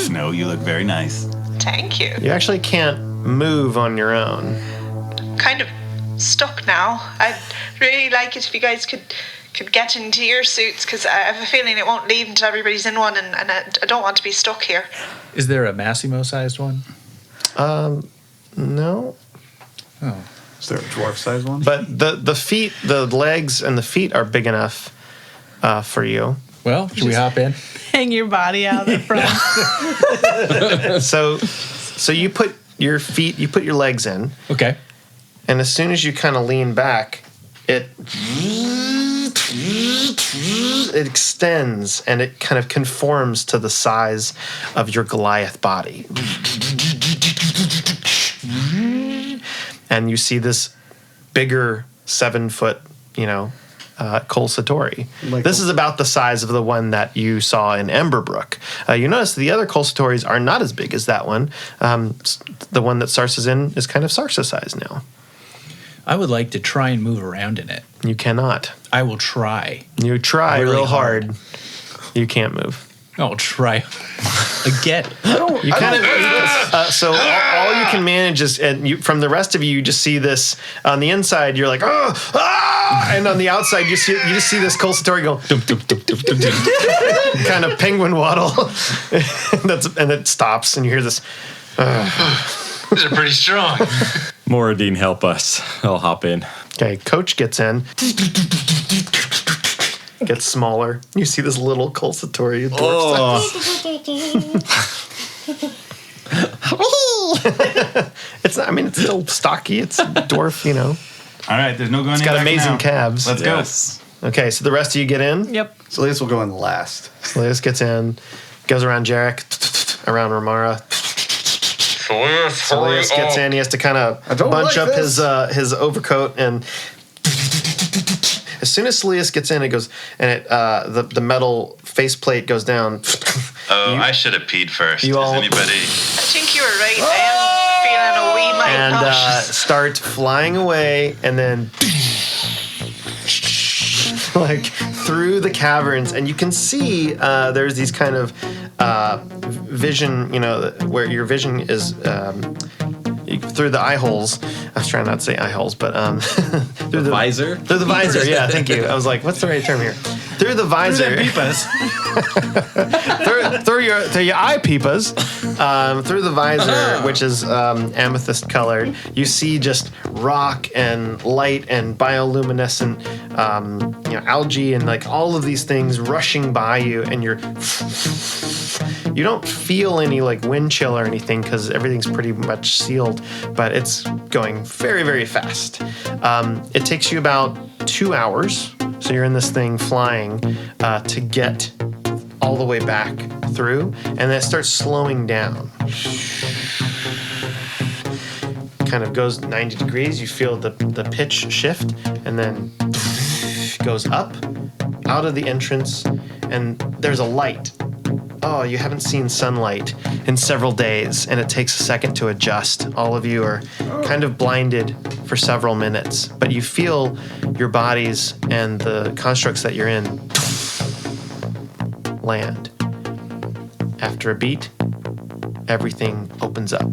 No, you look very nice. Thank you. you actually can't move on your own. Kind of stuck now. I'd really like it if you guys could get into your suits, because I have a feeling it won't leave until everybody's in one, and I don't want to be stuck here. Is there a Massimo-sized one? No. Oh. Is there a dwarf-sized one? But the feet, the legs and the feet are big enough for you. Well, should we hop in? Hang your body out the front. So you put your legs in, Okay. and as soon as you kind of lean back, it extends, and it kind of conforms to the size of your Goliath body. And you see this bigger 7-foot, Cole Satori. This is about the size of the one that you saw in Emberbrook. You notice the other Cole Satoris are not as big as that one. The one that Sarsa's in is kind of Sarsa size now. I would like to try and move around in it. You cannot. I will try. You try Really real hard. You can't move. I'll try again. You kind of so all you can manage is, and from the rest of you, you just see this on the inside. You're like, and on the outside, you just see this Cole Satori go, dum, dum, dum, dum, dum, dum. Kind of penguin waddle, and it stops, and you hear this. These are pretty strong. Moradine, help us. I'll hop in. Okay, Coach gets in. Gets smaller. You see this little Cole Satori dwarf It's not, I mean, it's still stocky. It's dwarf, All right, there's no going in. It's got amazing calves. Let's Yes. go. Okay, so the rest of you get in. Yep. Saeleas will go in last. Saeleas gets in, goes around Jerik, around Remara. Saeleas gets in. He has to kind of don't bunch like up this. his overcoat, and as soon as Saeleas gets in, it goes, and it the metal faceplate goes down. Oh, I should have peed first. You Is all- anybody? I think you were right. I am feeling a wee mite And nauseous. start flying away, and then like through the caverns, and you can see there's these kind of vision, where your vision is through the eye holes. I was trying not to say eye holes, but through the Visor? Through the visor, yeah. Thank you. I was like, what's the right term here? through the visor, through your eye peepers, through the visor, which is amethyst colored, you see just rock and light and bioluminescent, algae and like all of these things rushing by you, and you don't feel any like wind chill or anything because everything's pretty much sealed, but it's going very, very fast. It takes you about 2 hours. So you're in this thing flying to get all the way back through, and then it starts slowing down. Kind of goes 90 degrees. You feel the pitch shift, and then goes up, out of the entrance, and there's a light. Oh, you haven't seen sunlight in several days, and it takes a second to adjust. All of you are kind of blinded for several minutes, but you feel your bodies and the constructs that you're in land. After a beat, everything opens up.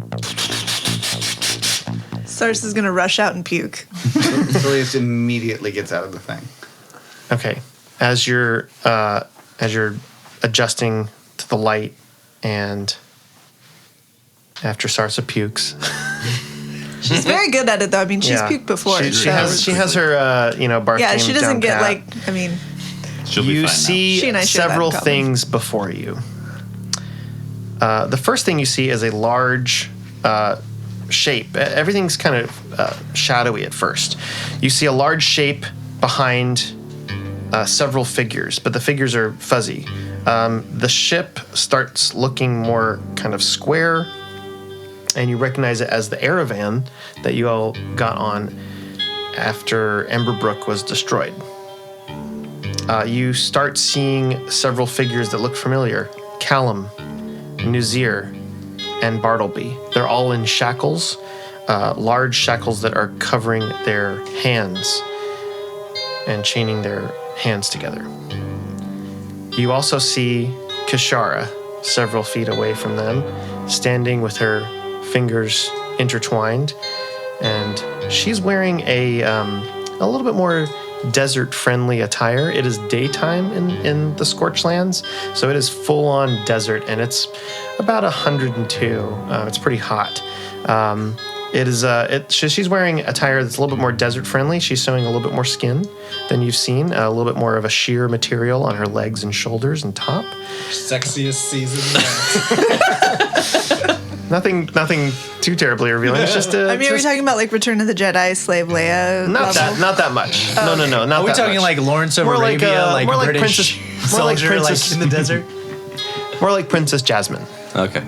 Sarsa's gonna rush out and puke. Saeleas immediately gets out of the thing. Okay, as you're adjusting to the light, and after Sarsa pukes. She's very good at it, though. I mean, she's puked before. She has her, barf. Yeah, she doesn't get pat. She'll be You fine see now. several things before you. The first thing you see is a large shape. Everything's kind of shadowy at first. You see a large shape behind several figures, but the figures are fuzzy. The ship starts looking more kind of square, and you recognize it as the Aravan that you all got on after Emberbrook was destroyed. You start seeing several figures that look familiar. Callum, Nuzir, and Bartleby. They're all in shackles, large shackles that are covering their hands and chaining their hands together. You also see Kishara, several feet away from them, standing with her fingers intertwined, and she's wearing a little bit more desert-friendly attire. It is daytime in the Scorched Lands, so it is full-on desert, and it's about 102. It's pretty hot. She's wearing attire that's a little bit more desert-friendly. She's showing a little bit more skin than you've seen, a little bit more of a sheer material on her legs and shoulders and top. Sexiest season. Nothing too terribly revealing. It's just are we talking about like Return of the Jedi, Slave Leia? Not that much. No, not that. Are we talking much. like Lawrence of More Arabia, like British soldier, like in the desert? More like Princess Jasmine. Okay.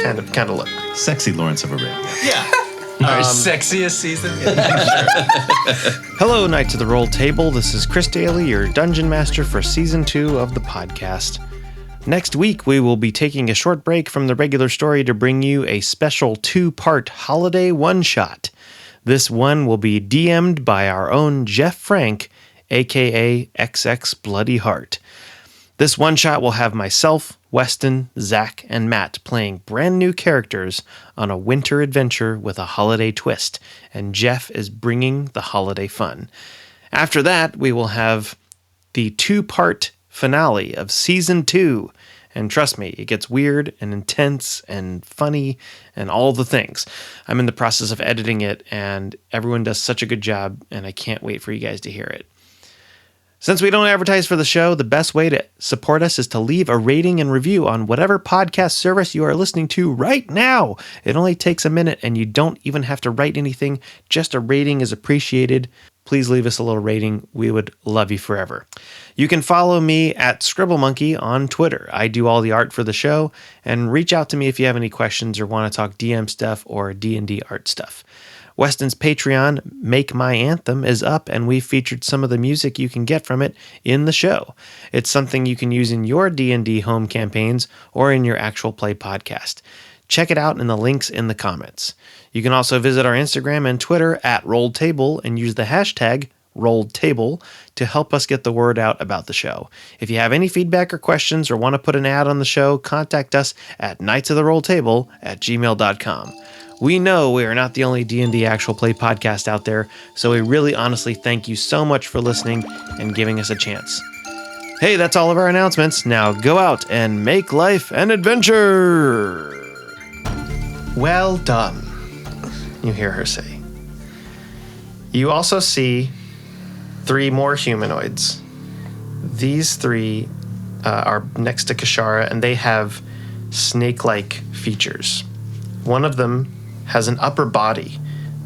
Kind of look. Sexy Lawrence of Arabia. Yeah. Our sexiest season. Hello, Knights of the Roll Table. This is Chris Daly, your Dungeon Master for Season 2 of the podcast. Next week, we will be taking a short break from the regular story to bring you a special 2-part holiday one-shot. This one will be DM'd by our own Jeff Frank, aka XX Bloody Heart. This one-shot will have myself, Weston, Zach, and Matt playing brand new characters on a winter adventure with a holiday twist, and Jeff is bringing the holiday fun. After that, we will have the 2-part finale of Season 2, and trust me, it gets weird and intense and funny and all the things. I'm in the process of editing it, and everyone does such a good job, and I can't wait for you guys to hear it. Since we don't advertise for the show, the best way to support us is to leave a rating and review on whatever podcast service you are listening to right now. It only takes a minute, and you don't even have to write anything. Just a rating is appreciated. Please leave us a little rating. We would love you forever. You can follow me at ScribbleMonkey on Twitter. I do all the art for the show, and reach out to me if you have any questions or want to talk DM stuff or D&D art stuff. Weston's Patreon, Make My Anthem, is up, and we've featured some of the music you can get from it in the show. It's something you can use in your D&D home campaigns or in your actual play podcast. Check it out in the links in the comments. You can also visit our Instagram and Twitter at RolledTable and use the hashtag RolledTable to help us get the word out about the show. If you have any feedback or questions or want to put an ad on the show, contact us at knightsoftherolledtable@gmail.com. We know we are not the only D&D actual play podcast out there, so we really honestly thank you so much for listening and giving us a chance. Hey, that's all of our announcements. Now go out and make life an adventure. Well done, you hear her say. You also see 3 more humanoids. These 3 are next to Kishara, and they have snake-like features. One of them has an upper body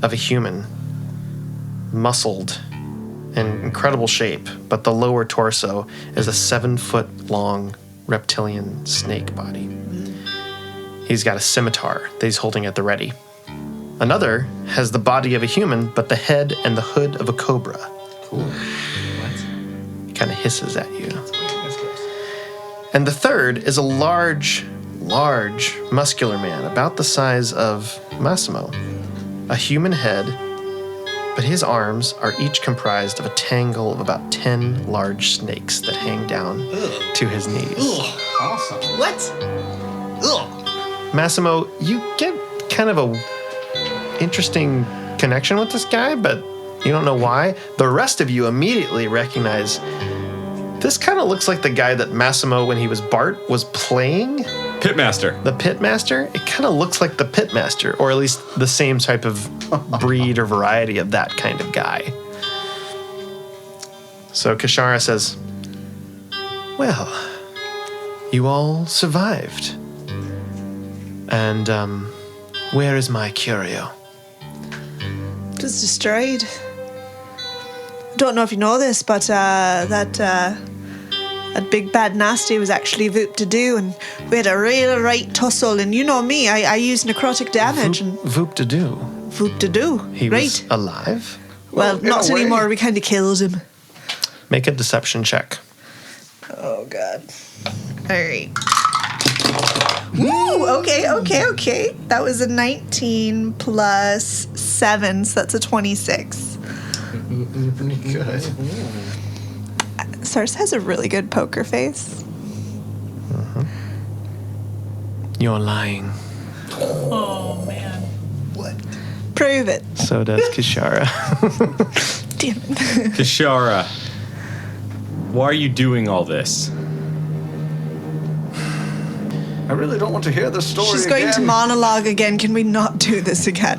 of a human, muscled and incredible shape, but the lower torso is a 7-foot-long reptilian snake body. He's got a scimitar that he's holding at the ready. Another has the body of a human, but the head and the hood of a cobra. Cool. He kind of hisses at you. And the third is a large, muscular man, about the size of Massimo. A human head, but his arms are each comprised of a tangle of about 10 large snakes that hang down to his knees. Awesome. What? Massimo, you get kind of a interesting connection with this guy, but you don't know why. The rest of you immediately recognize this kind of looks like the guy that Massimo, when he was Bart, was playing. Pitmaster. The Pitmaster? It kind of looks like the Pitmaster, or at least the same type of breed or variety of that kind of guy. So Kishara says, well, you all survived. And, where is my curio? It was destroyed. Don't know if you know this, but that big bad nasty was actually Voop to do, and we had a real right tussle. And you know me, I use necrotic damage. Voop to do. Voop to do. He right. was alive? Well, not anymore. We kind of killed him. Make a deception check. Oh God. All right. Woo! Okay. That was a 19 plus 7, so that's a 26. Good. Sarsa has a really good poker face. You're lying. Oh, man. What? Prove it. So does Kishara. Damn it. Kishara, why are you doing all this? I really don't want to hear this story She's going to monologue again. Can we not do this again?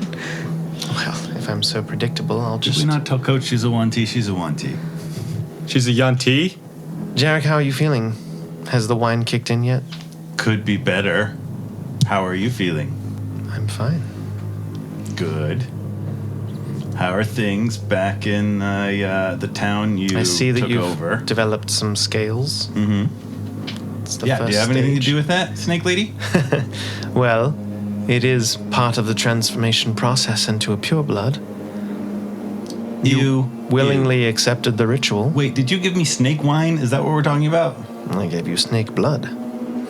Well, if I'm so predictable, I'll Did just... we not tell Coach she's a 1T? She's a 1T. She's a Yanti? Jerik, how are you feeling? Has the wine kicked in yet? Could be better. How are you feeling? I'm fine. Good. How are things back in the town you I see that took you've over? developed some scales. Mm-hmm. It's the Yeah, do first you have anything to stage. do with that, Snake Lady? Well, it is part of the transformation process into a pureblood. You willingly accepted the ritual. Wait, did you give me snake wine? Is that what we're talking about? I gave you snake blood.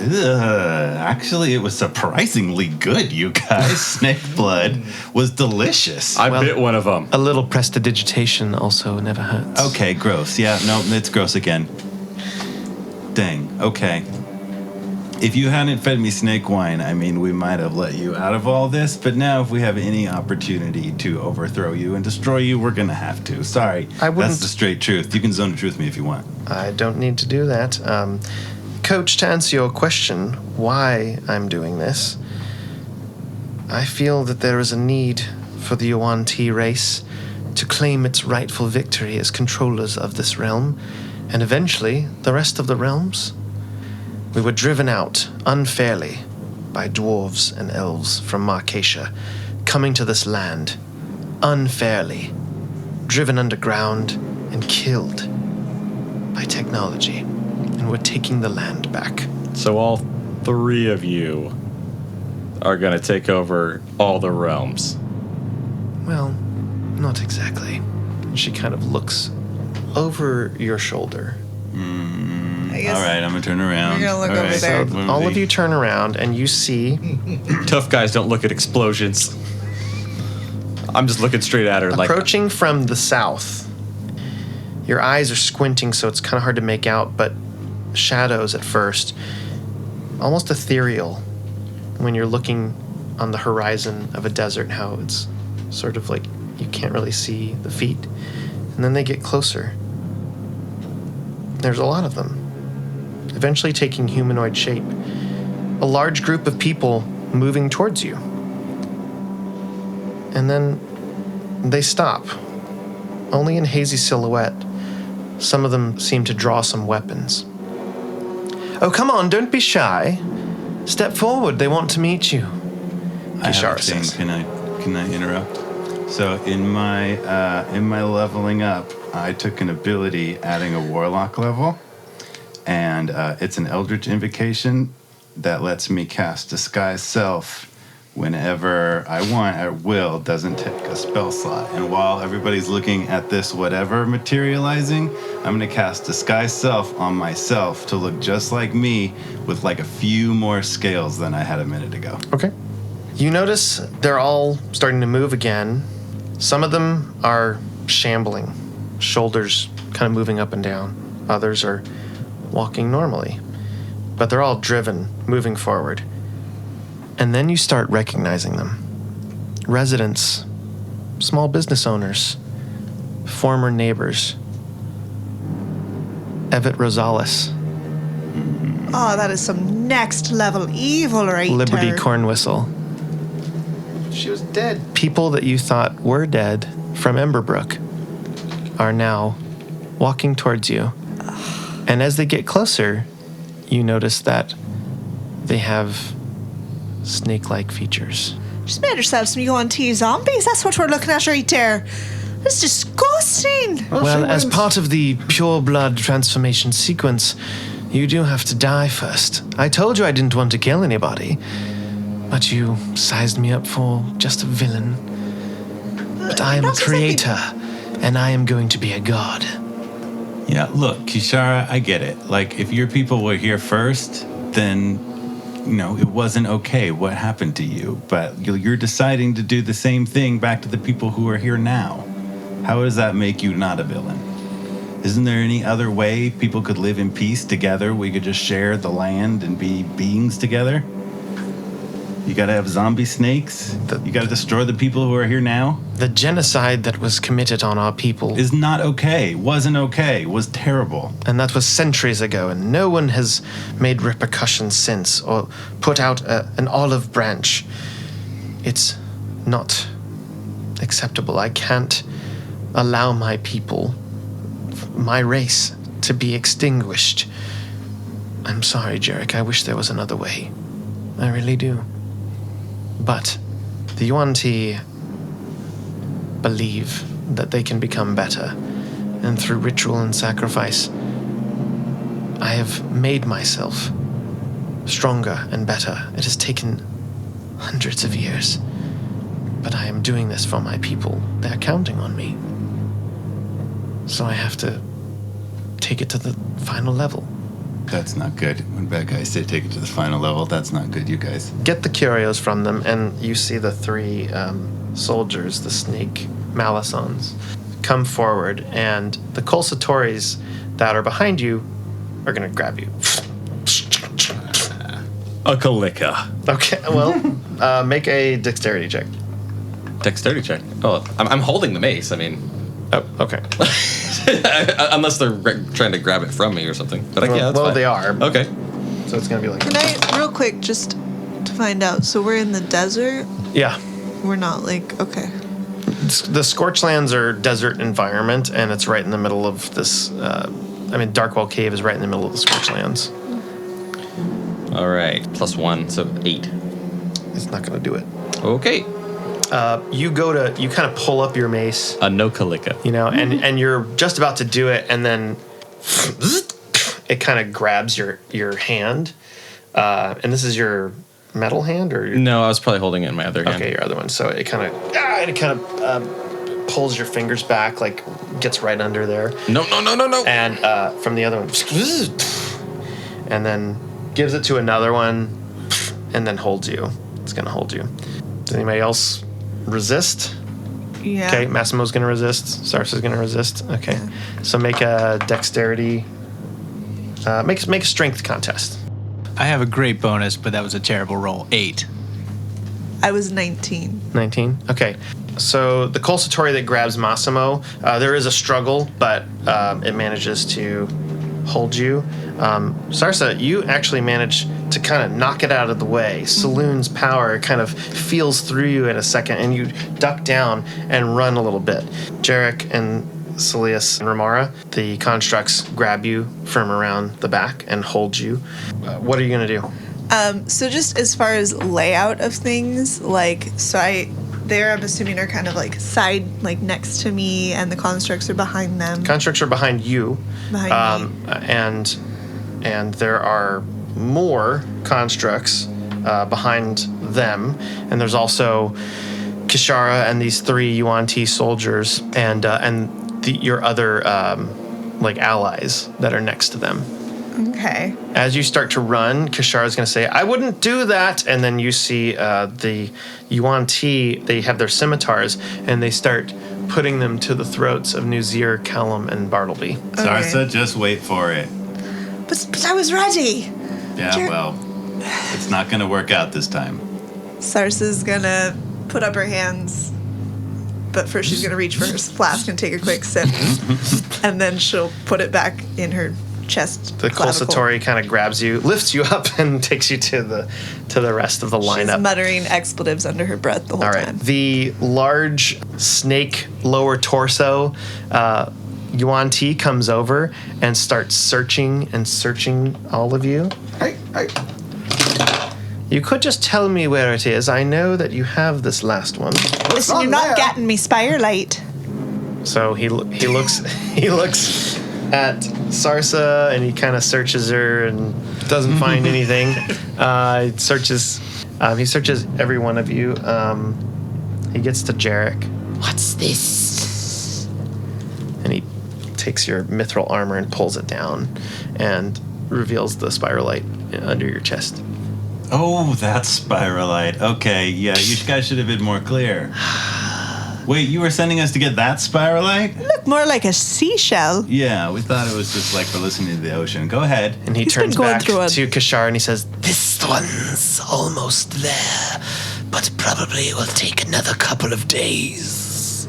Actually, it was surprisingly good, you guys. Snake blood was delicious. I bit one of them. A little prestidigitation also never hurts. Okay, gross. Yeah, no, it's gross again. Dang, okay. If you hadn't fed me snake wine, I mean, we might have let you out of all this, but now if we have any opportunity to overthrow you and destroy you, we're gonna have to. Sorry. That's the straight truth. You can zone the truth with me if you want. I don't need to do that. Coach, to answer your question, why I'm doing this, I feel that there is a need for the Yuan Ti race to claim its rightful victory as controllers of this realm, and eventually the rest of the realms. We were driven out unfairly by dwarves and elves from Marcatia, coming to this land unfairly, driven underground and killed by technology, and we're taking the land back. So all 3 of you are going to take over all the realms. Well, not exactly. She kind of looks over your shoulder. All right, I'm gonna turn around. We're gonna look All over right, there. so All of you turn around and you see Tough guys don't look at explosions. I'm just looking straight at her like... approaching from the south. Your eyes are squinting, so it's kind of hard to make out, but shadows at first. Almost ethereal when you're looking on the horizon of a desert, how it's sort of like you can't really see the feet. And then they get closer. There's a lot of them. eventually taking humanoid shape. A large group of people moving towards you. And then they stop, only in hazy silhouette. Some of them seem to draw some weapons. Oh, come on, don't be shy. Step forward, they want to meet you. I have a Kishara thing. says. Can I interrupt? So in my leveling up, I took an ability adding a warlock level, and it's an eldritch invocation that lets me cast Disguise Self whenever I want at will. Doesn't take a spell slot. And while everybody's looking at this whatever materializing, I'm going to cast Disguise Self on myself to look just like me with like a few more scales than I had a minute ago. Okay. You notice they're all starting to move again. Some of them are shambling, shoulders kind of moving up and down. Others are walking normally, but they're all driven, moving forward. And then you start recognizing them. Residents, small business owners, former neighbors. Evet Rosales, Oh, that is some next level evil right Liberty there. Cornwhistle. She was dead. People that you thought were dead from Emberbrook are now walking towards you. And as they get closer, you notice that they have snake-like features. Just made herself some UNT zombies. That's what we're looking at right there. That's disgusting. Well, as part of the pure blood transformation sequence, you do have to die first. I told you I didn't want to kill anybody, but you sized me up for just a villain. But I am a Not exactly- creator, and I am going to be a god. Yeah, look, Kishara, I get it. Like, if your people were here first, then, you know, it wasn't okay what happened to you. But you're deciding to do the same thing back to the people who are here now. How does that make you not a villain? Isn't there any other way people could live in peace together? We could just share the land and be beings together? You gotta have zombie snakes? You gotta destroy the people who are here now? The genocide that was committed on our people Is not okay, wasn't okay, was terrible. and that was centuries ago, and no one has made repercussions since or put out an olive branch. It's not acceptable. I can't allow my people, my race, to be extinguished. I'm sorry, Jerik. I wish there was another way. I really do. But the Yuan-Ti believe that they can become better, and through ritual and sacrifice, I have made myself stronger and better. It has taken hundreds of years, but I am doing this for my people. They're counting on me. So I have to take it to the final level. That's not good. When bad guys say take it to the final level, that's not good, you guys. Get the curios from them, and you see the three soldiers, the snake Malisons, come forward, and the Colsatoris that are behind you are going to grab you. A Kalika. Okay, well, make a dexterity check. Dexterity check. Oh, I'm holding the mace. I mean, Oh, okay. unless they're trying to grab it from me or something. But yeah, that's well, fine. they are. Okay. So it's going to be like... Can I, real quick, just to find out, so we're in the desert? Yeah. We're not like, okay. The Scorchlands are desert environment, and it's right in the middle of this... Darkwell Cave is right in the middle of the Scorchlands. All right. +1, so 8. It's not going to do it. Okay. You kind of pull up your mace, A no Kalika. you know, and you're just about to do it, and then it kind of grabs your hand. And this is your metal hand, or your, No, I was probably holding it in my other hand. okay, your other one. So it kind of pulls your fingers back, like gets right under there, No. and from the other one, and then gives it to another one, and then holds you. It's gonna hold you. Does anybody else resist? Yeah. Okay, Massimo's gonna resist. Sarsa's gonna resist. Okay, so make a dexterity. Make a strength contest. I have a great bonus, but that was a terrible roll. 8. I was 19. 19. Okay, so the Colsatori that grabs Massimo, there is a struggle, but it manages to hold you. Sarsa, you actually manage to kind of knock it out of the way. Saloon's power kind of feels through you in a second, and you duck down and run a little bit. Jerik and Saeleas and Remara, the constructs grab you from around the back and hold you. What are you going to do? So just as far as layout of things, they're, I'm assuming, are kind of side, next to me, and the constructs are behind them. Constructs are behind you. Behind me. And there are more constructs behind them. And there's also Kishara and these 3 Yuan-Ti soldiers and your other allies that are next to them. Okay. As you start to run, Kishara's going to say, "I wouldn't do that." And then you see the Yuan-Ti, they have their scimitars, and they start putting them to the throats of Nuzir, Callum, and Bartleby. Okay. Sarsa, just wait for it. But I was ready. Yeah, well, it's not going to work out this time. Sarsa's going to put up her hands, but first she's going to reach for her flask and take a quick sip, and then she'll put it back in her chest. The Kolsatori kind of grabs you, lifts you up, and takes you to the rest of the lineup. She's muttering expletives under her breath the whole time. The large snake lower torso Yuan-Ti comes over and starts searching all of you. Hey. You could just tell me where it is. I know that you have this last one. Listen, you're not getting me Spirelight. So he looks at Sarsa, and he kind of searches her and doesn't find anything. He searches every one of you. He gets to Jerik. What's this? And he takes your mithril armor and pulls it down and reveals the Spirelight under your chest. Oh, that's Spirelight. Okay, yeah, you guys should have been more clear. Wait, you were sending us to get that Spirelight? Look more like a seashell. Yeah, we thought it was just for listening to the ocean. Go ahead. And he turns back to Kishara and he says, "This one's almost there, but probably will take another couple of days."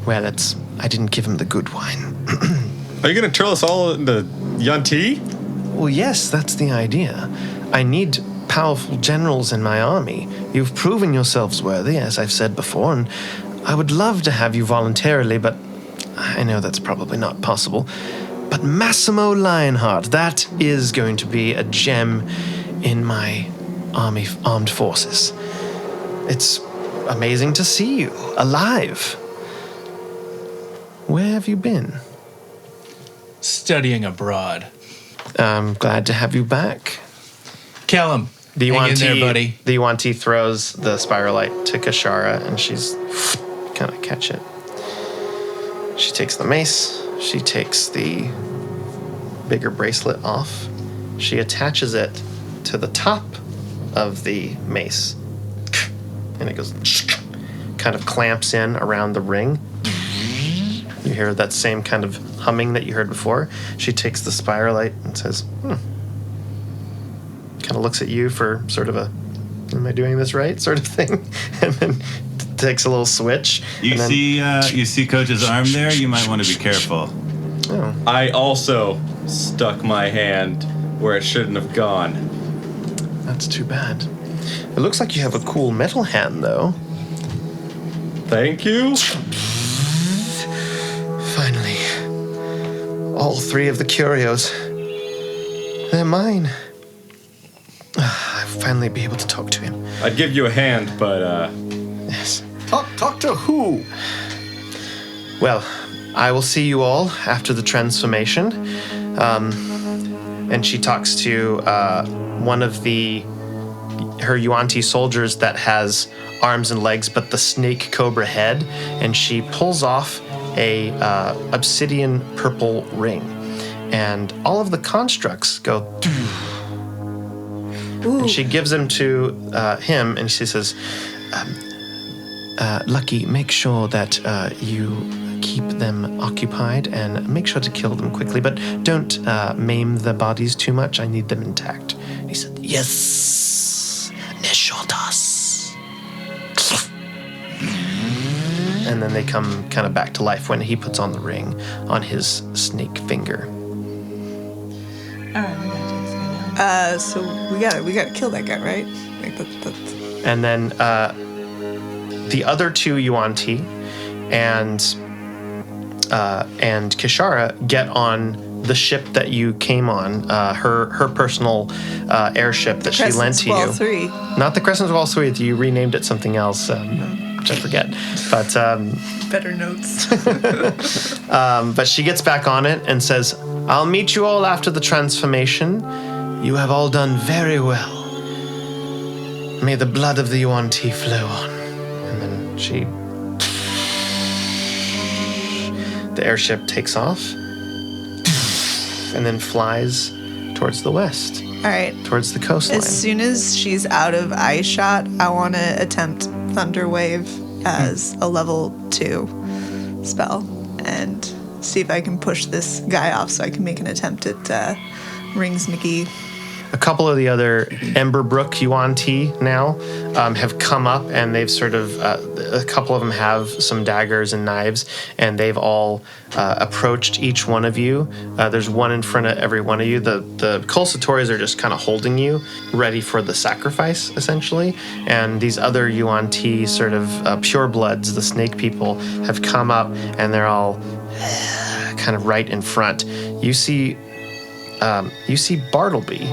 Well, I didn't give him the good wine. Are you going to turn us all into Yuan-Ti? Well, yes, that's the idea. I need powerful generals in my army. You've proven yourselves worthy, as I've said before, and I would love to have you voluntarily, but I know that's probably not possible. But Massimo Lionheart, that is going to be a gem in my armed forces. It's amazing to see you, alive. Where have you been? Studying abroad. I'm glad to have you back. Callum, hang in there, buddy. The Yuan-Ti throws the Spirelight to Kishara, and she's kind of catch it. She takes the mace. She takes the bigger bracelet off. She attaches it to the top of the mace, and it goes, kind of clamps in around the ring. You hear that same kind of humming that you heard before. She takes the Spirelight and says, kind of looks at you for sort of a, am I doing this right sort of thing, and then takes a little switch. You see Coach's arm there? You might want to be careful. Oh. I also stuck my hand where it shouldn't have gone. That's too bad. It looks like you have a cool metal hand, though. Thank you. Finally. All 3 of the curios. They're mine. I'll finally be able to talk to him. I'd give you a hand, but, Yes. Talk to who? Well, I will see you all after the transformation. And she talks to one of her Yuan-Ti soldiers that has arms and legs, but the snake cobra head, and she pulls off a obsidian purple ring, and all of the constructs go. And she gives them to him, and she says, "Lucky, make sure that you keep them occupied, and make sure to kill them quickly, but don't maim the bodies too much. I need them intact." And he said, "Yes, Neshotas." And then they come kind of back to life when he puts on the ring on his snake finger. right, we gotta take this guy down. So we gotta kill that guy, right? Like that's... And then the other two Yuan-Ti and Kishara get on the ship that you came on, her personal airship that she lent to you. Crescent's Wall 3. Not the Crescent's Wall 3. You renamed it something else, which I forget. But Better notes. but she gets back on it and says, "I'll meet you all after the transformation. You have all done very well. May the blood of the Yuan-Ti flow on." And then the airship takes off and then flies towards the west, All right. towards the coastline. As soon as she's out of eye shot, I want to attempt Thunder Wave as a level 2 spell and see if I can push this guy off so I can make an attempt at Rings McGee. A couple of the other Emberbrook Yuan-Ti now have come up, and they've sort of, a couple of them have some daggers and knives, and they've all approached each one of you. There's one in front of every one of you. The Kulsatoris are just kind of holding you, ready for the sacrifice, essentially. And these other Yuan-Ti, sort of purebloods, the snake people, have come up, and they're all kind of right in front. You see Bartleby,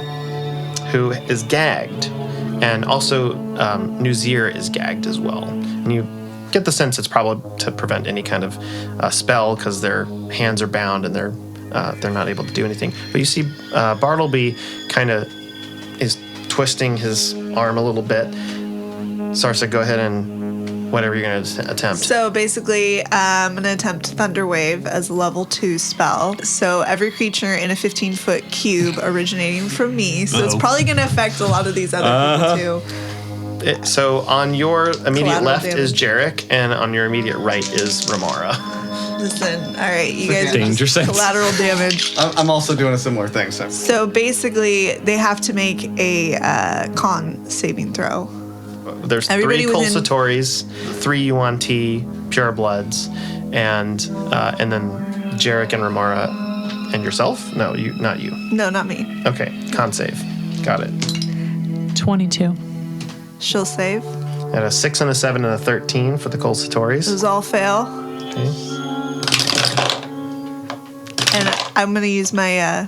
who is gagged, and also Nuzir is gagged as well. And you get the sense it's probably to prevent any kind of spell because their hands are bound and they're not able to do anything. But you see Bartleby kind of is twisting his arm a little bit. Sarsa, go ahead and whatever you're going to attempt. So basically, I'm going to attempt Thunder Wave as a level 2 spell. So every creature in a 15-foot cube originating from me. So it's probably going to affect a lot of these other people too. So on your immediate Collateral left damage. is Jerik, and on your immediate right is Remara. Listen, all right, you guys Danger are just sense. collateral damage. I'm also doing a similar thing. So basically, they have to make a con saving throw. There's Everybody 3 within- Kulsatoris, 3 Yuan-Ti purebloods, and then Jerik and Remara and yourself? No, not you. No, not me. Okay, con save. Got it. 22. She'll save. At a 6 and a 7 and a 13 for the Kulsatoris. Those all fail. Okay. And I'm going to use my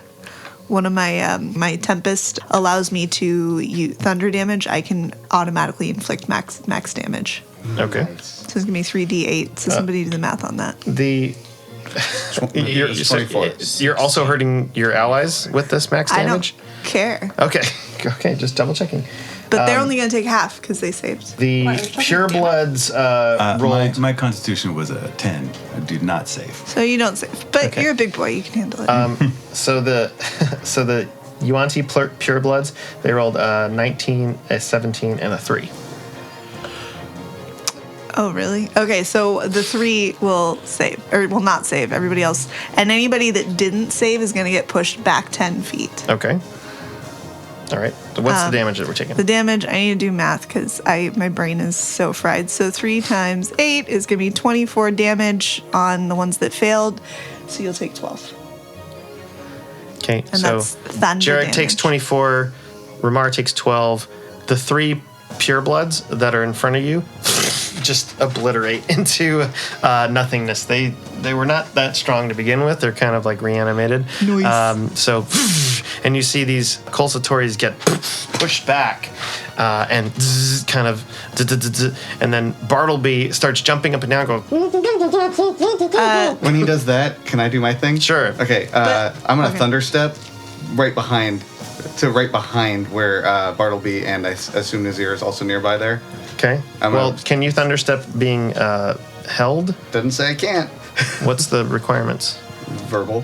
one of my Tempest allows me to use thunder damage. I can automatically inflict max damage. Okay. So it's going to be 3d8. So somebody do the math on that. You're also hurting your allies with this max I damage? don't care. Okay, just double checking. But they're only going to take half because they saved. The purebloods rolled. My constitution was a 10. I do not save. So you don't save. But Okay. you're a big boy. You can handle it. So the Yuan-Ti purebloods, they rolled a 19, a 17, and a 3. Oh, really? Okay, so the 3 will save, or will not save. Everybody else. And anybody that didn't save is going to get pushed back 10 feet. Okay. All right. So what's the damage that we're taking? The damage, I need to do math because my brain is so fried. So 3 times 8 is going to be 24 damage on the ones that failed. So you'll take 12. Okay, And so that's thunder Jerik damage. takes 24, Remara takes 12. The 3 purebloods that are in front of you just obliterate into nothingness. They were not that strong to begin with. They're kind of like reanimated. Nice. And you see these Kulsatoris get pushed back and kind of, and then Bartleby starts jumping up and down, going. When he does that, can I do my thing? Sure. Okay, I'm gonna thunderstep right behind where Bartleby and I assume Nazir is also nearby there. Okay. Can you thunderstep being held? Doesn't say I can't. What's the requirements? Verbal.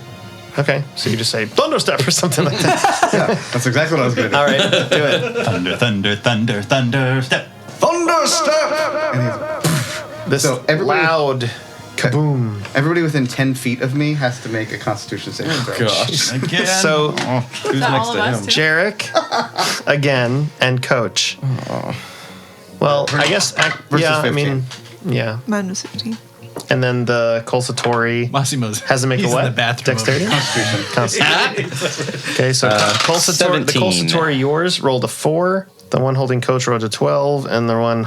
Okay, so you just say thunderstep or something like that. Yeah, that's exactly what I was gonna do. All right, do it. Thunder, thunder, thunder, thunder, step. Thunderstep! And This So everybody- loud kaboom. everybody within 10 feet of me has to make a Constitution saving throw. Again. So who's next to him? Jerik again and Coach. Well, I guess Versus yeah. 15. I mean, yeah. Mine was 15. And then the Colsatori Massimo's has to make he's a what? in the bathroom. Dexterity? Constitution. Okay, so Colsatori, the 17. Colsatori yours rolled a 4. The one holding Coach rolled a 12, and the one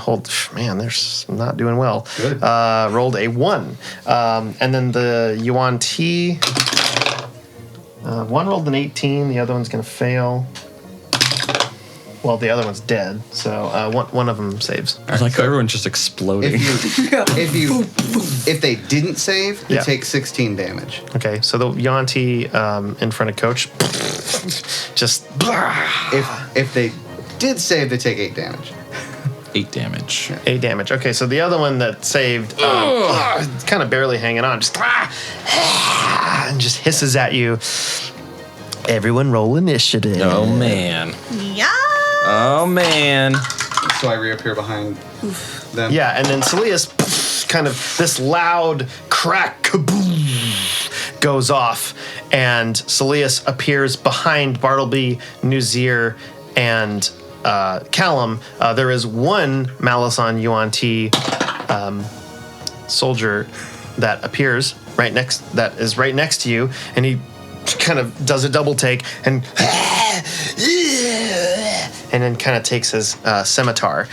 man, they're not doing well. Good. Rolled a 1. And then the Yuan T, one rolled an 18, the other one's going to fail. Well, the other one's dead, so one of them saves. I like how everyone's just exploding. If they didn't save, they Yeah. take 16 damage. Okay, so the Yuan T in front of Coach, just If they did save, they take 8 damage. 8 damage. 8 damage. Okay, so the other one that saved, kind of barely hanging on, just and just hisses at you. Everyone roll initiative. Oh, man. Yeah. Oh, man. So I reappear behind them. Yeah, and then Saeleas, kind of this loud crack, kaboom, goes off, and Saeleas appears behind Bartleby, Nuzir, and Callum. There is one Malison Yuan T soldier that appears that is right next to you, and he kind of does a double take and then kind of takes his scimitar.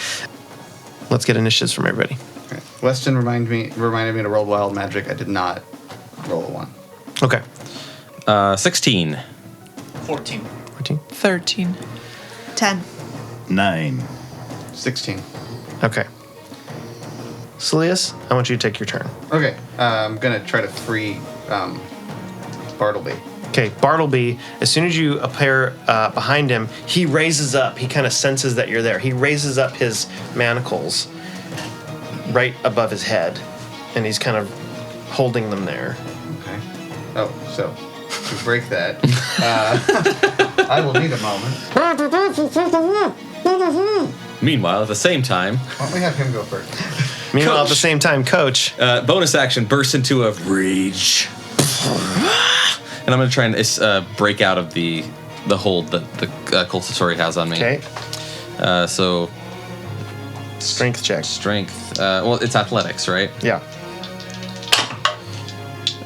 Let's get initiatives from everybody. Okay. Weston reminded me to roll wild magic. I did not roll a 1. Okay. 16. 14. 14. 13. 10. 9. 16. Okay. Saeleas, I want you to take your turn. Okay. I'm gonna try to free Bartleby. Okay, Bartleby, as soon as you appear behind him, he raises up. He kind of senses that you're there. He raises up his manacles right above his head, and he's kind of holding them there. Okay. Oh, so to break that, I will need a moment. Meanwhile, at the same time, Why don't we have him go first? Meanwhile, at Coach. the same time, Coach. bonus action bursts into a rage. And I'm going to try and break out of the hold that the Colsatori has on me. Okay, So strength check. strength. Well, it's athletics, right? Yeah.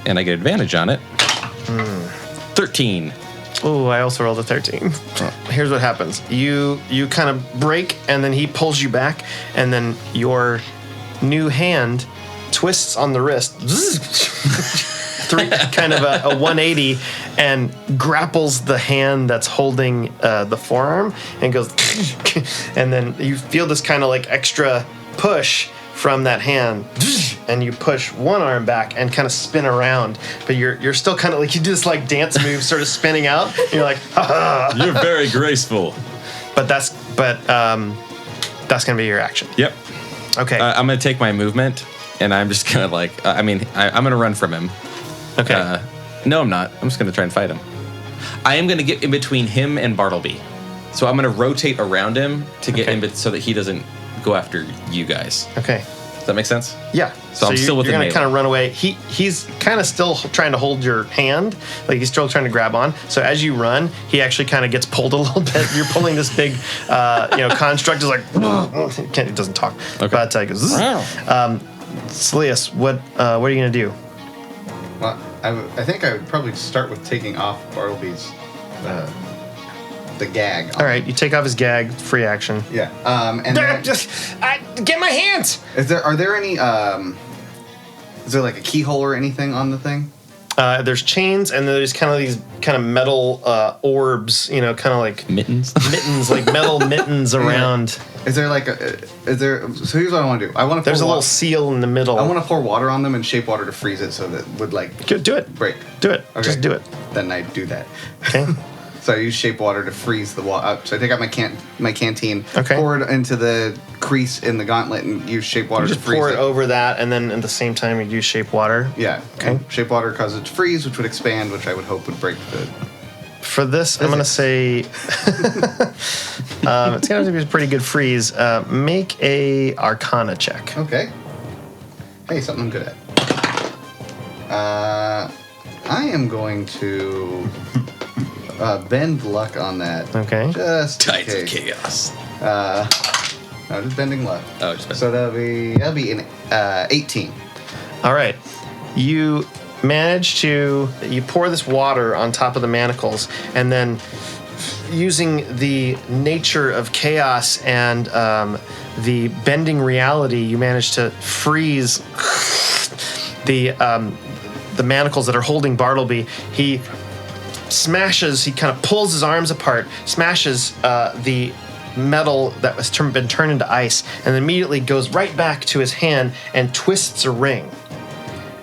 And I get advantage on it. 13. Oh, I also rolled a 13. Here's what happens. You kind of break, and then he pulls you back, and then your new hand twists on the wrist. Kind of a 180, and grapples the hand that's holding the forearm, and goes, and then you feel this kind of like extra push from that hand, and you push one arm back and kind of spin around, but you're still kind of like, you do this like dance move, sort of spinning out, and you're like, ha. You're very graceful. But that's gonna be your action. Yep. Okay. I'm going to take my movement, and I'm just going to I'm going to run from him. Okay. No, I'm not. I'm just going to try and fight him. I am going to get in between him and Bartleby. So I'm going to rotate around him to get in so that he doesn't go after you guys. Okay. Does that make sense? Yeah. So I'm still within You're gonna melee. kind of run away. He's kind of still trying to hold your hand, like he's still trying to grab on. So as you run, he actually kind of gets pulled a little bit. You're pulling this big, construct. Is like it doesn't talk. Okay. But it goes. Saeleas, what are you gonna do? Well, I think I would probably start with taking off Bartleby's the gag. All right, you take off his gag, free action. Yeah. And then, Get my hands. are there any is there like a keyhole or anything on the thing? There's chains, and there's kind of these kind of metal orbs, kind of like Mittens? mittens, like metal mittens around. Is there like so here's what I want to do. I want to There's a little seal in the middle. I want to pour water on them and shape water to freeze it so that it would like Do it. break. Do it. Okay. Just do it. Then I do that. Okay. So I use shape water to freeze the water. So I take out my canteen, Okay. pour it into the crease in the gauntlet, and use shape water You to just freeze pour it over that, and then at the same time you use shape water. Yeah. Okay. And shape water causes it to freeze, which would expand, which I would hope would break the. For this, I'm gonna say it's gonna be a pretty good freeze. Make a Arcana check. Okay. Hey, something I'm good at. I am going to bend luck on that. Okay. Just in Tides of case. chaos. No, just bending luck. Oh, just bending. So that'll be an 18. All right. You manage to pour this water on top of the manacles, and then using the nature of chaos and the bending reality, you manage to freeze the manacles that are holding Bartleby. He kind of pulls his arms apart, smashes the metal that was been turned into ice, and then immediately goes right back to his hand and twists a ring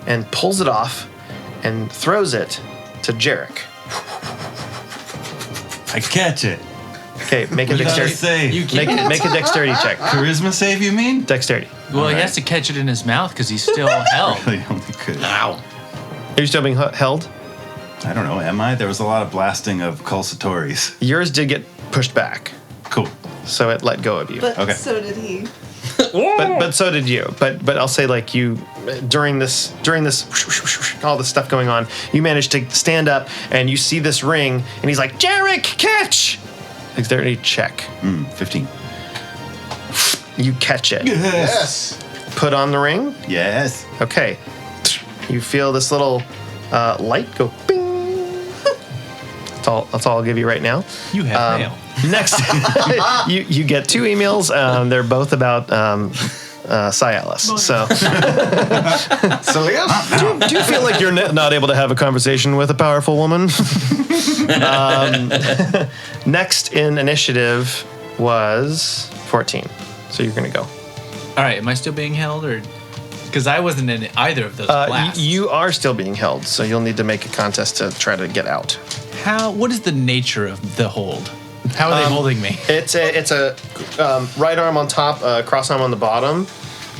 and pulls it off and throws it to Jerik. I catch it. Okay, make a dexterity save. Make a dexterity check. Charisma save, you mean? Dexterity. Well, he has to catch it in his mouth because he's still held. Really only could. Ow. Are you still being held? I don't know. Am I? There was a lot of blasting of Culsatories. Yours did get pushed back, Cool. so it let go of you. But Okay. so did he. But so did you. But I'll say, like, you during this all this stuff going on, you managed to stand up and you see this ring, and he's like, Jerik, catch! Is there any check? 15. You catch it. Yes. Put on the ring. Yes. Okay. You feel this little light go bing. That's all I'll give you right now. You have mail. Next, you get 2 emails. They're both about Saeleas. So, do you feel like you're not able to have a conversation with a powerful woman? Next in initiative was 14. So you're going to go. All right, am I still being held, or because I wasn't in either of those blasts? You are still being held, so you'll need to make a contest to try to get out. What is the nature of the hold? How are they holding me? It's a right arm on top, cross arm on the bottom,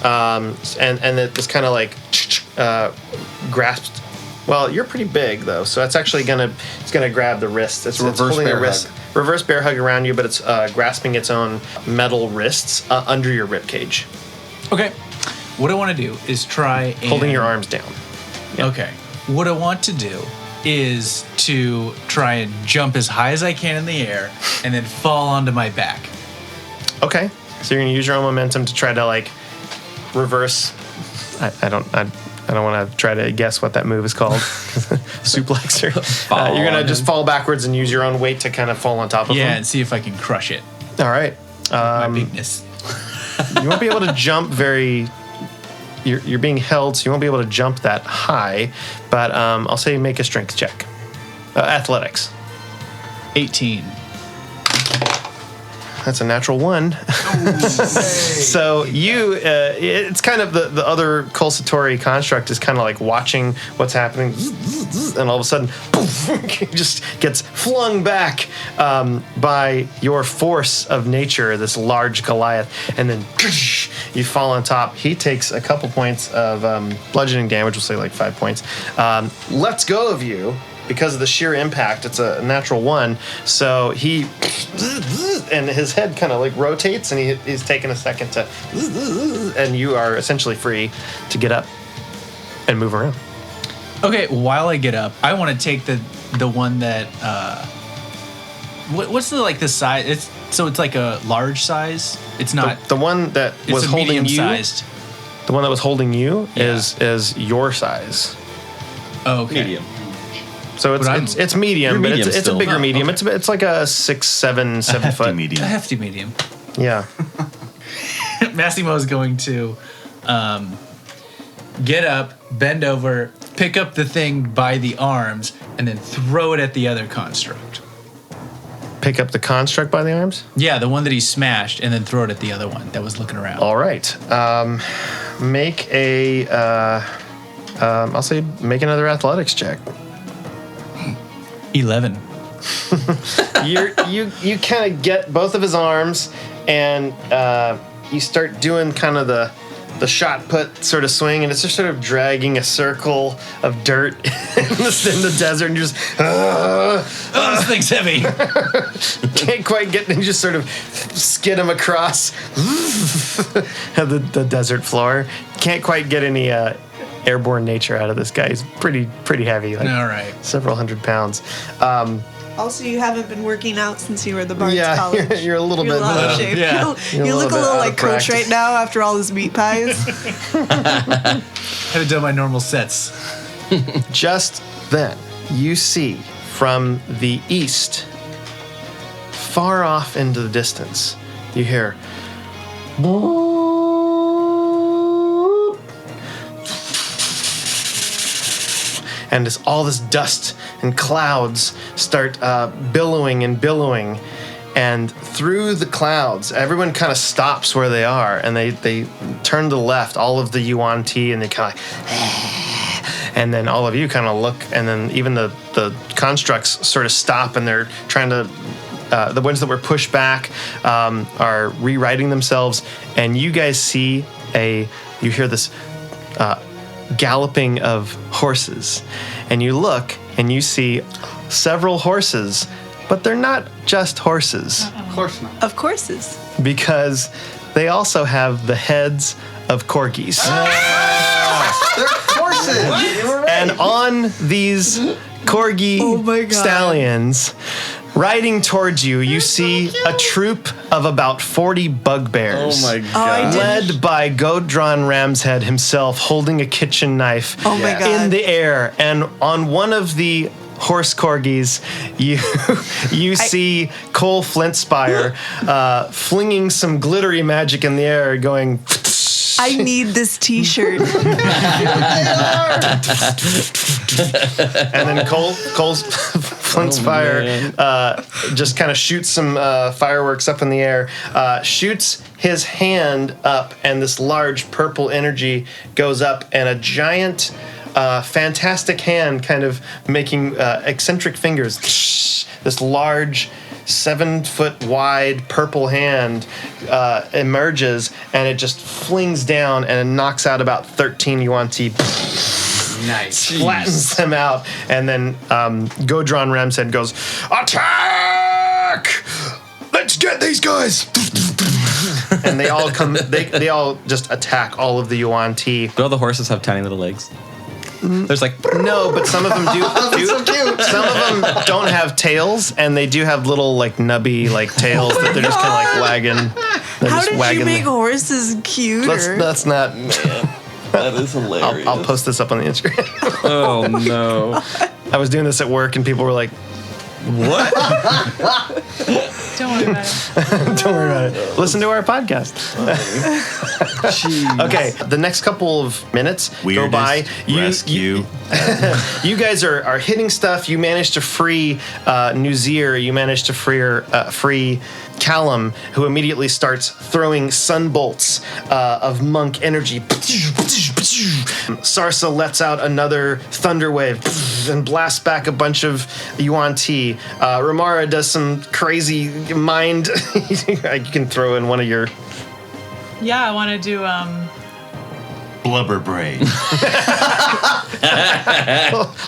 and it's kind of like grasped. Well, you're pretty big though, so it's actually gonna grab the wrist. It's reverse holding bear the wrist, hug. reverse bear hug around you, but it's grasping its own metal wrists under your rib cage, Okay, what I want to do is try and, holding your arms down. Okay, what I want to do is to try and jump as high as I can in the air and then fall onto my back. Okay, so you're gonna use your own momentum to try to like reverse. I don't want to try to guess what that move is called. Suplex. You're gonna just fall backwards and use your own weight to kind of fall on top of Yeah, them. and see if I can crush it. All right. My bigness. You won't be able to jump very. You're being held, so you won't be able to jump that high. But I'll say make a strength check. Athletics. 18. That's a natural 1. So you, it's kind of the other Culsatori construct is kind of like watching what's happening, and all of a sudden, poof, just gets flung back by your force of nature, this large Goliath, and then you fall on top. He takes a couple points of bludgeoning damage, we'll say like 5 points, lets go of you. Because of the sheer impact, it's a natural 1. So he, and his head kind of like rotates, and he's taking a second to, and you are essentially free to get up and move around. Okay, while I get up, I want to take the one that what's the size? It's like a large size. It's not The one that was it's a holding medium you. sized. The one that was holding you Yeah. is your size. Oh, okay. Medium. So But it's medium, You're but medium it's a still. bigger Oh, medium. okay. It's like a 6, 7 Hefty foot. A medium. hefty medium. Yeah. Massimo is going to get up, bend over, pick up the thing by the arms, and then throw it at the other construct. Pick up the construct by the arms. Yeah, the one that he smashed, and then throw it at the other one that was looking around. All right. Make a. I'll say make another athletics check. 11. You kind of get both of his arms, and you start doing kind of the shot put sort of swing, and it's just sort of dragging a circle of dirt in the desert, and you're just Oh, this thing's heavy. can't quite get, and you just sort of skid him across the desert floor. Can't quite get any airborne nature out of this guy. He's pretty heavy, like All right. several hundred pounds. Also, you haven't been working out since you were at the Bart's Yeah, college. you're a little You're bit. out of shape. yeah. You look a bit little out like of Coach practice. right now after all his meat pies. Haven't done my normal sets. Just then, you see from the east, far off into the distance, you hear. And as all this dust and clouds start billowing and billowing, and through the clouds, everyone kind of stops where they are, and they turn to the left, all of the Yuan Ti, and they kind of and then all of you kind of look, and then even the constructs sort of stop, and they're trying to, the ones that were pushed back are rewriting themselves, and you guys see you hear this galloping of horses, and you look and you see several horses, but they're not just horses. Of course not. Of courses. Because they also have the heads of corgis. They're horses. And on these corgi stallions, riding towards you, you see a troop of about 40 bugbears. Oh my god. Led by Godron Ramshead himself, holding a kitchen knife in the air. And on one of the horse corgis, you see Cole Flintspire flinging some glittery magic in the air, going. I need this T-shirt. And then Cole's Flintspire just kind of shoots some fireworks up in the air, shoots his hand up, and this large purple energy goes up, and a giant, fantastic hand kind of making eccentric fingers. This large 7-foot wide purple hand emerges, and it just flings down and it knocks out about 13 Yuan Ti. Nice. Flattens them out, and then Godron Ramshead goes, "Attack! Let's get these guys!" And they all come. They all just attack all of the Yuan Ti. Do all the horses have tiny little legs? There's like no, but some of them do. So cute. Some of them don't have tails, and they do have little like nubby like tails that they're just kind of like wagging. How did you make horses cuter? That's not. that is hilarious. I'll post this up on the Instagram. Oh no! I was doing this at work, and people were like, "What?" Don't worry about it. Don't worry about it. Listen to our podcast. Okay, the next couple of minutes go by. Rescue. You guys are hitting stuff. You managed to free Nuzir. You managed to free Callum, who immediately starts throwing sunbolts of monk energy. Sarsa lets out another thunder wave and blasts back a bunch of Yuan Ti. Remara does some crazy mind. You can throw in one of your. Yeah, I want to do Blubber brain.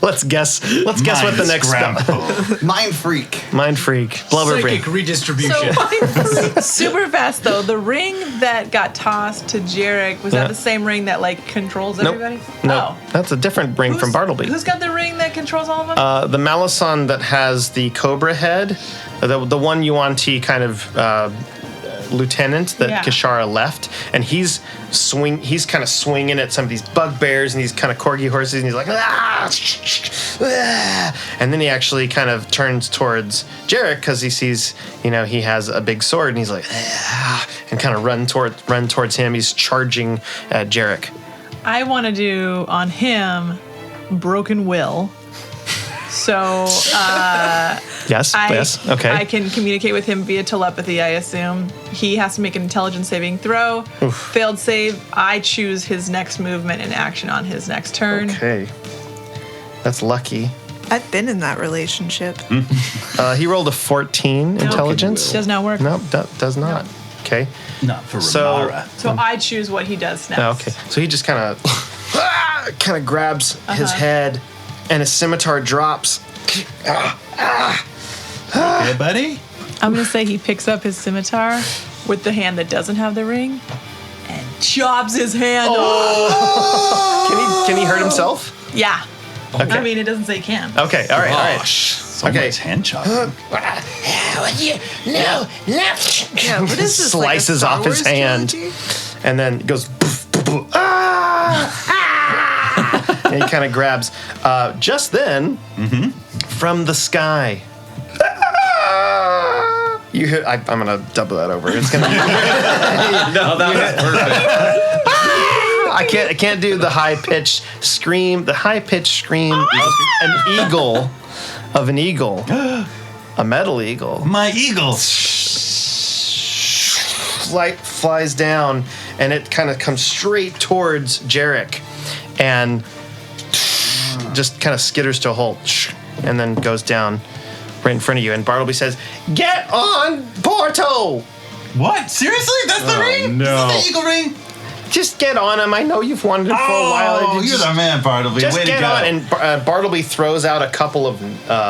Let's guess what the next spell. Mind freak. Mind freak. Blubber brain. Psychic redistribution. So super fast though. The ring that got tossed to Jerik, was that the same ring that like controls everybody? No, that's a different ring from Bartleby. Who's got the ring that controls all of them? The Malison that has the cobra head, the one Yuan Ti kind of lieutenant that Kishara left, and he's kind of swinging at some of these bugbears and these kind of corgi horses, and he's like, ah! And then he actually kind of turns towards Jerik because he sees, he has a big sword, and he's like, ah! And kind of run towards him. He's charging at Jerik. I want to do on him Broken Will. So, yes, okay. I can communicate with him via telepathy, I assume. He has to make an intelligence saving throw. Oof. Failed save. I choose his next movement and action on his next turn. Okay. That's lucky. I've been in that relationship. He rolled a 14 intelligence. Does not work. No, does not. No. Okay. Not for Remara. So I choose what he does next. Oh, okay. So he just kind of grabs his head, and his scimitar drops. Okay, buddy? I'm going to say he picks up his scimitar with the hand that doesn't have the ring and chops his hand off. Can he hurt himself? Yeah. Okay. I mean, it doesn't say can. Okay, all right. So much hand chopping. Yeah, what is this? Slices like off his hand. trilogy? And then goes. And he kind of grabs. Just then, from the sky, you hear. I'm gonna double that over. It's gonna. No, that was perfect. I can't do the high pitched scream. The high pitched scream of an eagle, a metal eagle. My eagle. Flies down, and it kind of comes straight towards Jerik, and just kind of skitters to a halt, and then goes down right in front of you. And Bartleby says, "Get on, Porto!" What? Seriously? That's the ring? no. Is that the eagle ring? Just get on him. I know you've wanted him for a while. Oh, you're the man, Bartleby. Just Way to get go. on. And Bartleby throws out a couple of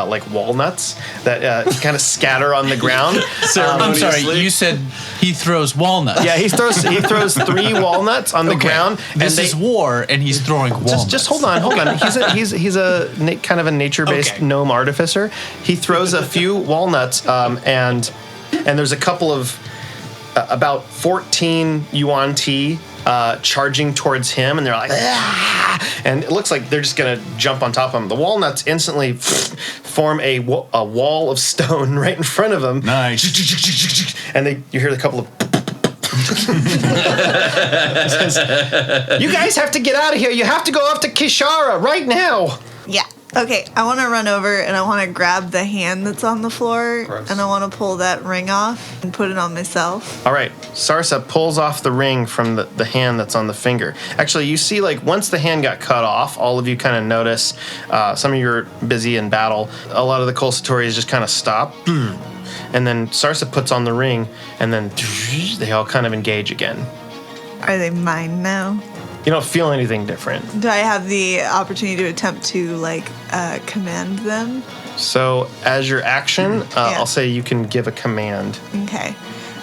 like walnuts that kind of scatter on the ground. I'm sorry, you said he throws walnuts. Yeah, he throws 3 walnuts on the ground. This is war, and he's throwing walnuts. Just hold on. He's a kind of a nature-based gnome artificer. He throws a few walnuts, and there's a couple of about 14 yuan tea charging towards him, and they're like, "Ah!" And it looks like they're just gonna jump on top of him. The walnuts instantly form a wall of stone right in front of him. Nice. And you hear a couple of. Says, "You guys have to get out of here. You have to go off to Kishara right now." Yeah. Okay, I want to run over and I want to grab the hand that's on the floor and I want to pull that ring off and put it on myself. All right, Sarsa pulls off the ring from the hand that's on the finger. Actually, you see, like, once the hand got cut off, all of you kind of notice, some of you are busy in battle, a lot of the Kolsatorians just kind of stop. And then Sarsa puts on the ring, and then they all kind of engage again. Are they mine now? You don't feel anything different. Do I have the opportunity to attempt to, like, command them? So, as your action, I'll say you can give a command. Okay.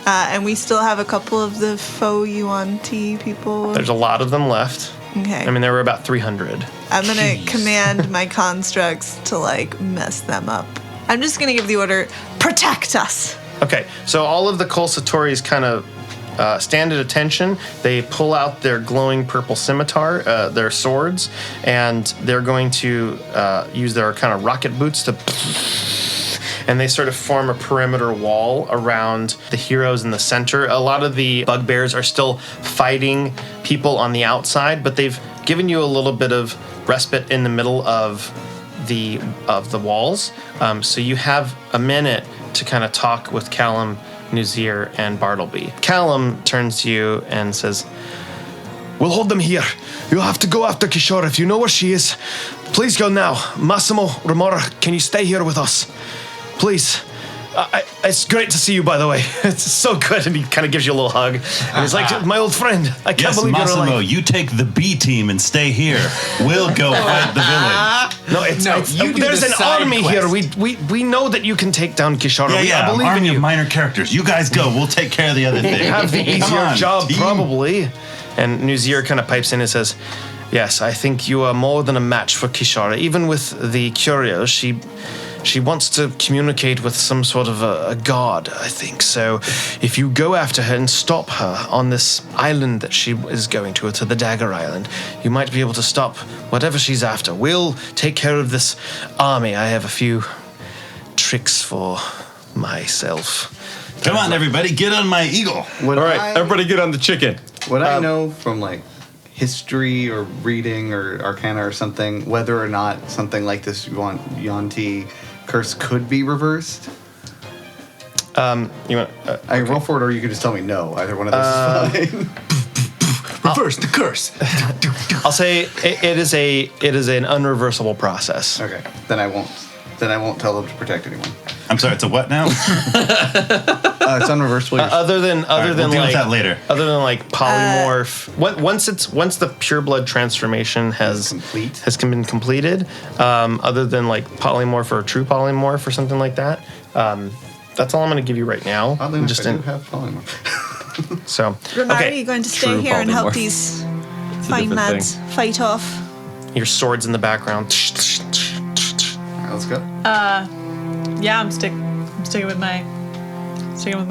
And we still have a couple of the faux yuan tea people. There's a lot of them left. Okay. I mean, there were about 300. I'm going to command my constructs to, like, mess them up. I'm just going to give the order, protect us. Okay, so all of the Kolsatoris kind of stand at attention. They pull out their glowing purple scimitar, their swords, and they're going to use their kind of rocket boots to... And they sort of form a perimeter wall around the heroes in the center. A lot of the bugbears are still fighting people on the outside, but they've given you a little bit of respite in the middle of the walls. So you have a minute to kind of talk with Callum, Nuzir, and Bartleby. Callum turns to you and says, We'll hold them here. You have to go after Kishara. If you know where she is, please go now. Massimo, Remara, can you stay here with us? Please. It's great to see you, by the way. It's so good. And he kind of gives you a little hug. And he's like, my old friend, I can't believe you're alive. Massimo, you take the B team and stay here. We'll go fight the village. There's an army here. We know that you can take down Kishara. Yeah, I believe army in you. of minor characters. You guys go. We'll take care of the other thing. you have the easier job, team. probably. And Nuzir kind of pipes in and says, yes, I think you are more than a match for Kishara. Even with the curios, she wants to communicate with some sort of a god, I think. So if you go after her and stop her on this island that she is going to the Dagger Island, you might be able to stop whatever she's after. We'll take care of this army. I have a few tricks for myself. Come on, everybody, get on my eagle. All right, everybody get on the chicken. Would I know from, like, history or reading or arcana or something whether or not something like this Yuan-Ti curse could be reversed? You want? I can roll for it, or you can just tell me no. Either one of those is fine. Reverse the curse. I'll say it is an unreversible process. Okay, then I won't tell them to protect anyone. I'm sorry, it's a what now? It's unreversible. Other than we'll deal with that later. Other than like polymorph, once the pureblood transformation has been completed, other than like polymorph or true polymorph or something like that, that's all I'm going to give you right now. I do have polymorph. So, Remara, okay. are you going to stay here and help these fine lads fight off? Your sword's in the background. All right, let's go. Yeah, I'm sticking with my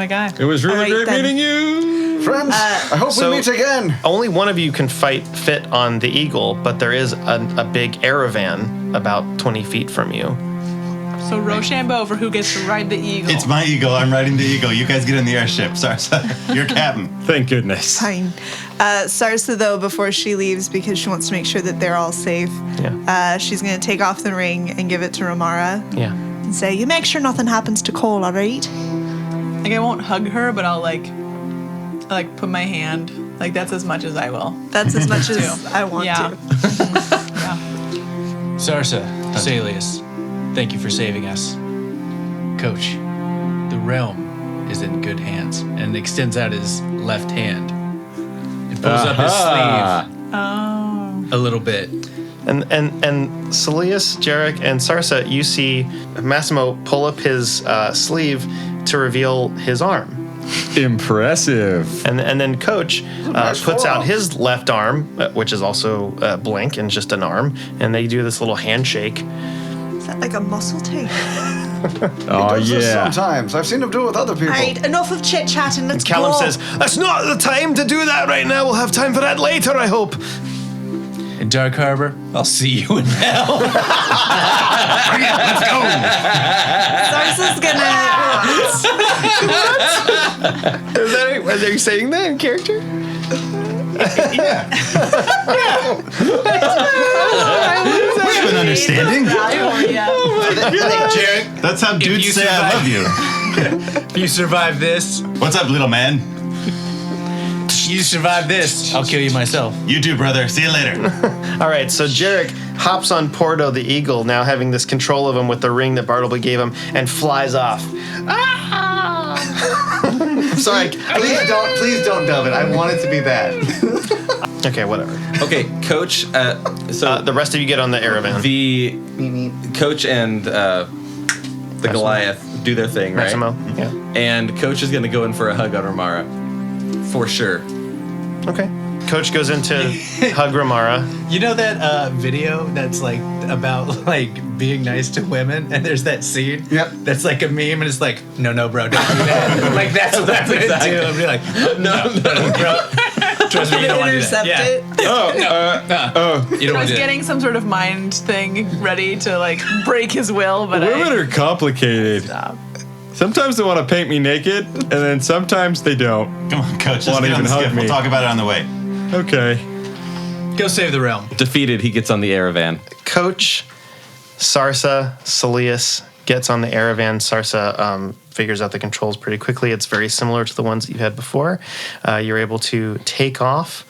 guy. It was really All right, great then. meeting you. Friends, I hope we meet again. Only one of you can fit on the eagle, but there is a big Aravan about 20 feet from you. So Rochambeau for who gets to ride the eagle. It's my eagle. I'm riding the eagle. You guys get in the airship. Sarsa, you're captain. Thank goodness. Fine. Sarsa, though, before she leaves, because she wants to make sure that they're all safe, she's going to take off the ring and give it to Remara. Yeah. And say, you make sure nothing happens to Cole, all right? Like, I won't hug her, but I'll, like put my hand. Like, that's as much as I will. That's as much as I want to. Sarsa, Saeleas, thank you for saving us. Coach, the realm is in good hands, and extends out his left hand and pulls up his sleeve a little bit. And Saeleas, Jerik, and Sarsa, you see Massimo pull up his sleeve to reveal his arm. Impressive. And then Coach puts out his left arm, which is also blank and just an arm, and they do this little handshake. Is that like a muscle tape? Oh, He does this yeah. sometimes. I've seen him do it with other people. All right, enough of chit-chatting. Let's Callum go. says, that's not the time to do that right now. We'll have time for that later, I hope. In Dark Harbor, I'll see you in hell. Let's go. Sarsa's gonna... Are they saying that in character? We have an understanding. Jared. That's how dudes you say I love you. If you survive this, What's up, little man? you survive this, I'll kill you myself. You too, brother. See you later. All right, so Jerik hops on Porto the eagle, now having this control of him with the ring that Bartleby gave him, and flies off. Sorry. Please don't dub it. I want it to be that. Okay, whatever. Okay, Coach. So The rest of you get on the Aravan. the Coach and the Goliath do their thing, right? Massimo. Yeah. And Coach is going to go in for a hug on Remara. For sure. Okay. Coach goes in to hug Remara. You know that video that's like about like being nice to women, and there's that scene that's like a meme, and it's like, no, bro, don't do that. Like that's what I'm gonna do. I'm be like, no, bro. Trust me, you don't want to do that. Intercept it. You don't I want was to do that. getting some sort of mind thing ready to like break his will, but Women are complicated. Stop. Sometimes they want to paint me naked, and then sometimes they don't. Come on, Coach. Let's Wanna get on even the hug skiff. me. We'll talk about it on the way. Okay. Go save the realm. Defeated, he gets on the Aravan. Coach, Sarsa, Saeleas gets on the Aravan. Sarsa figures out the controls pretty quickly. It's very similar to the ones that you had before. You're able to take off,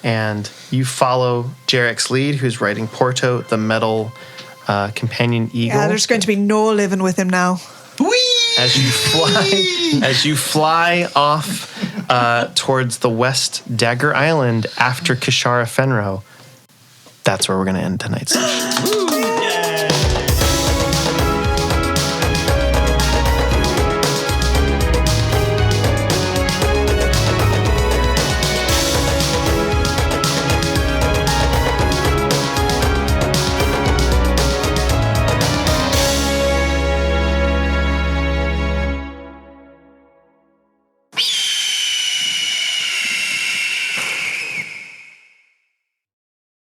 and you follow Jerik's lead, who's riding Porto, the metal companion eagle. Yeah, there's going to be no living with him now. As you fly off towards the West Dagger Island after Kishara Fenro. That's where we're going to end tonight's session.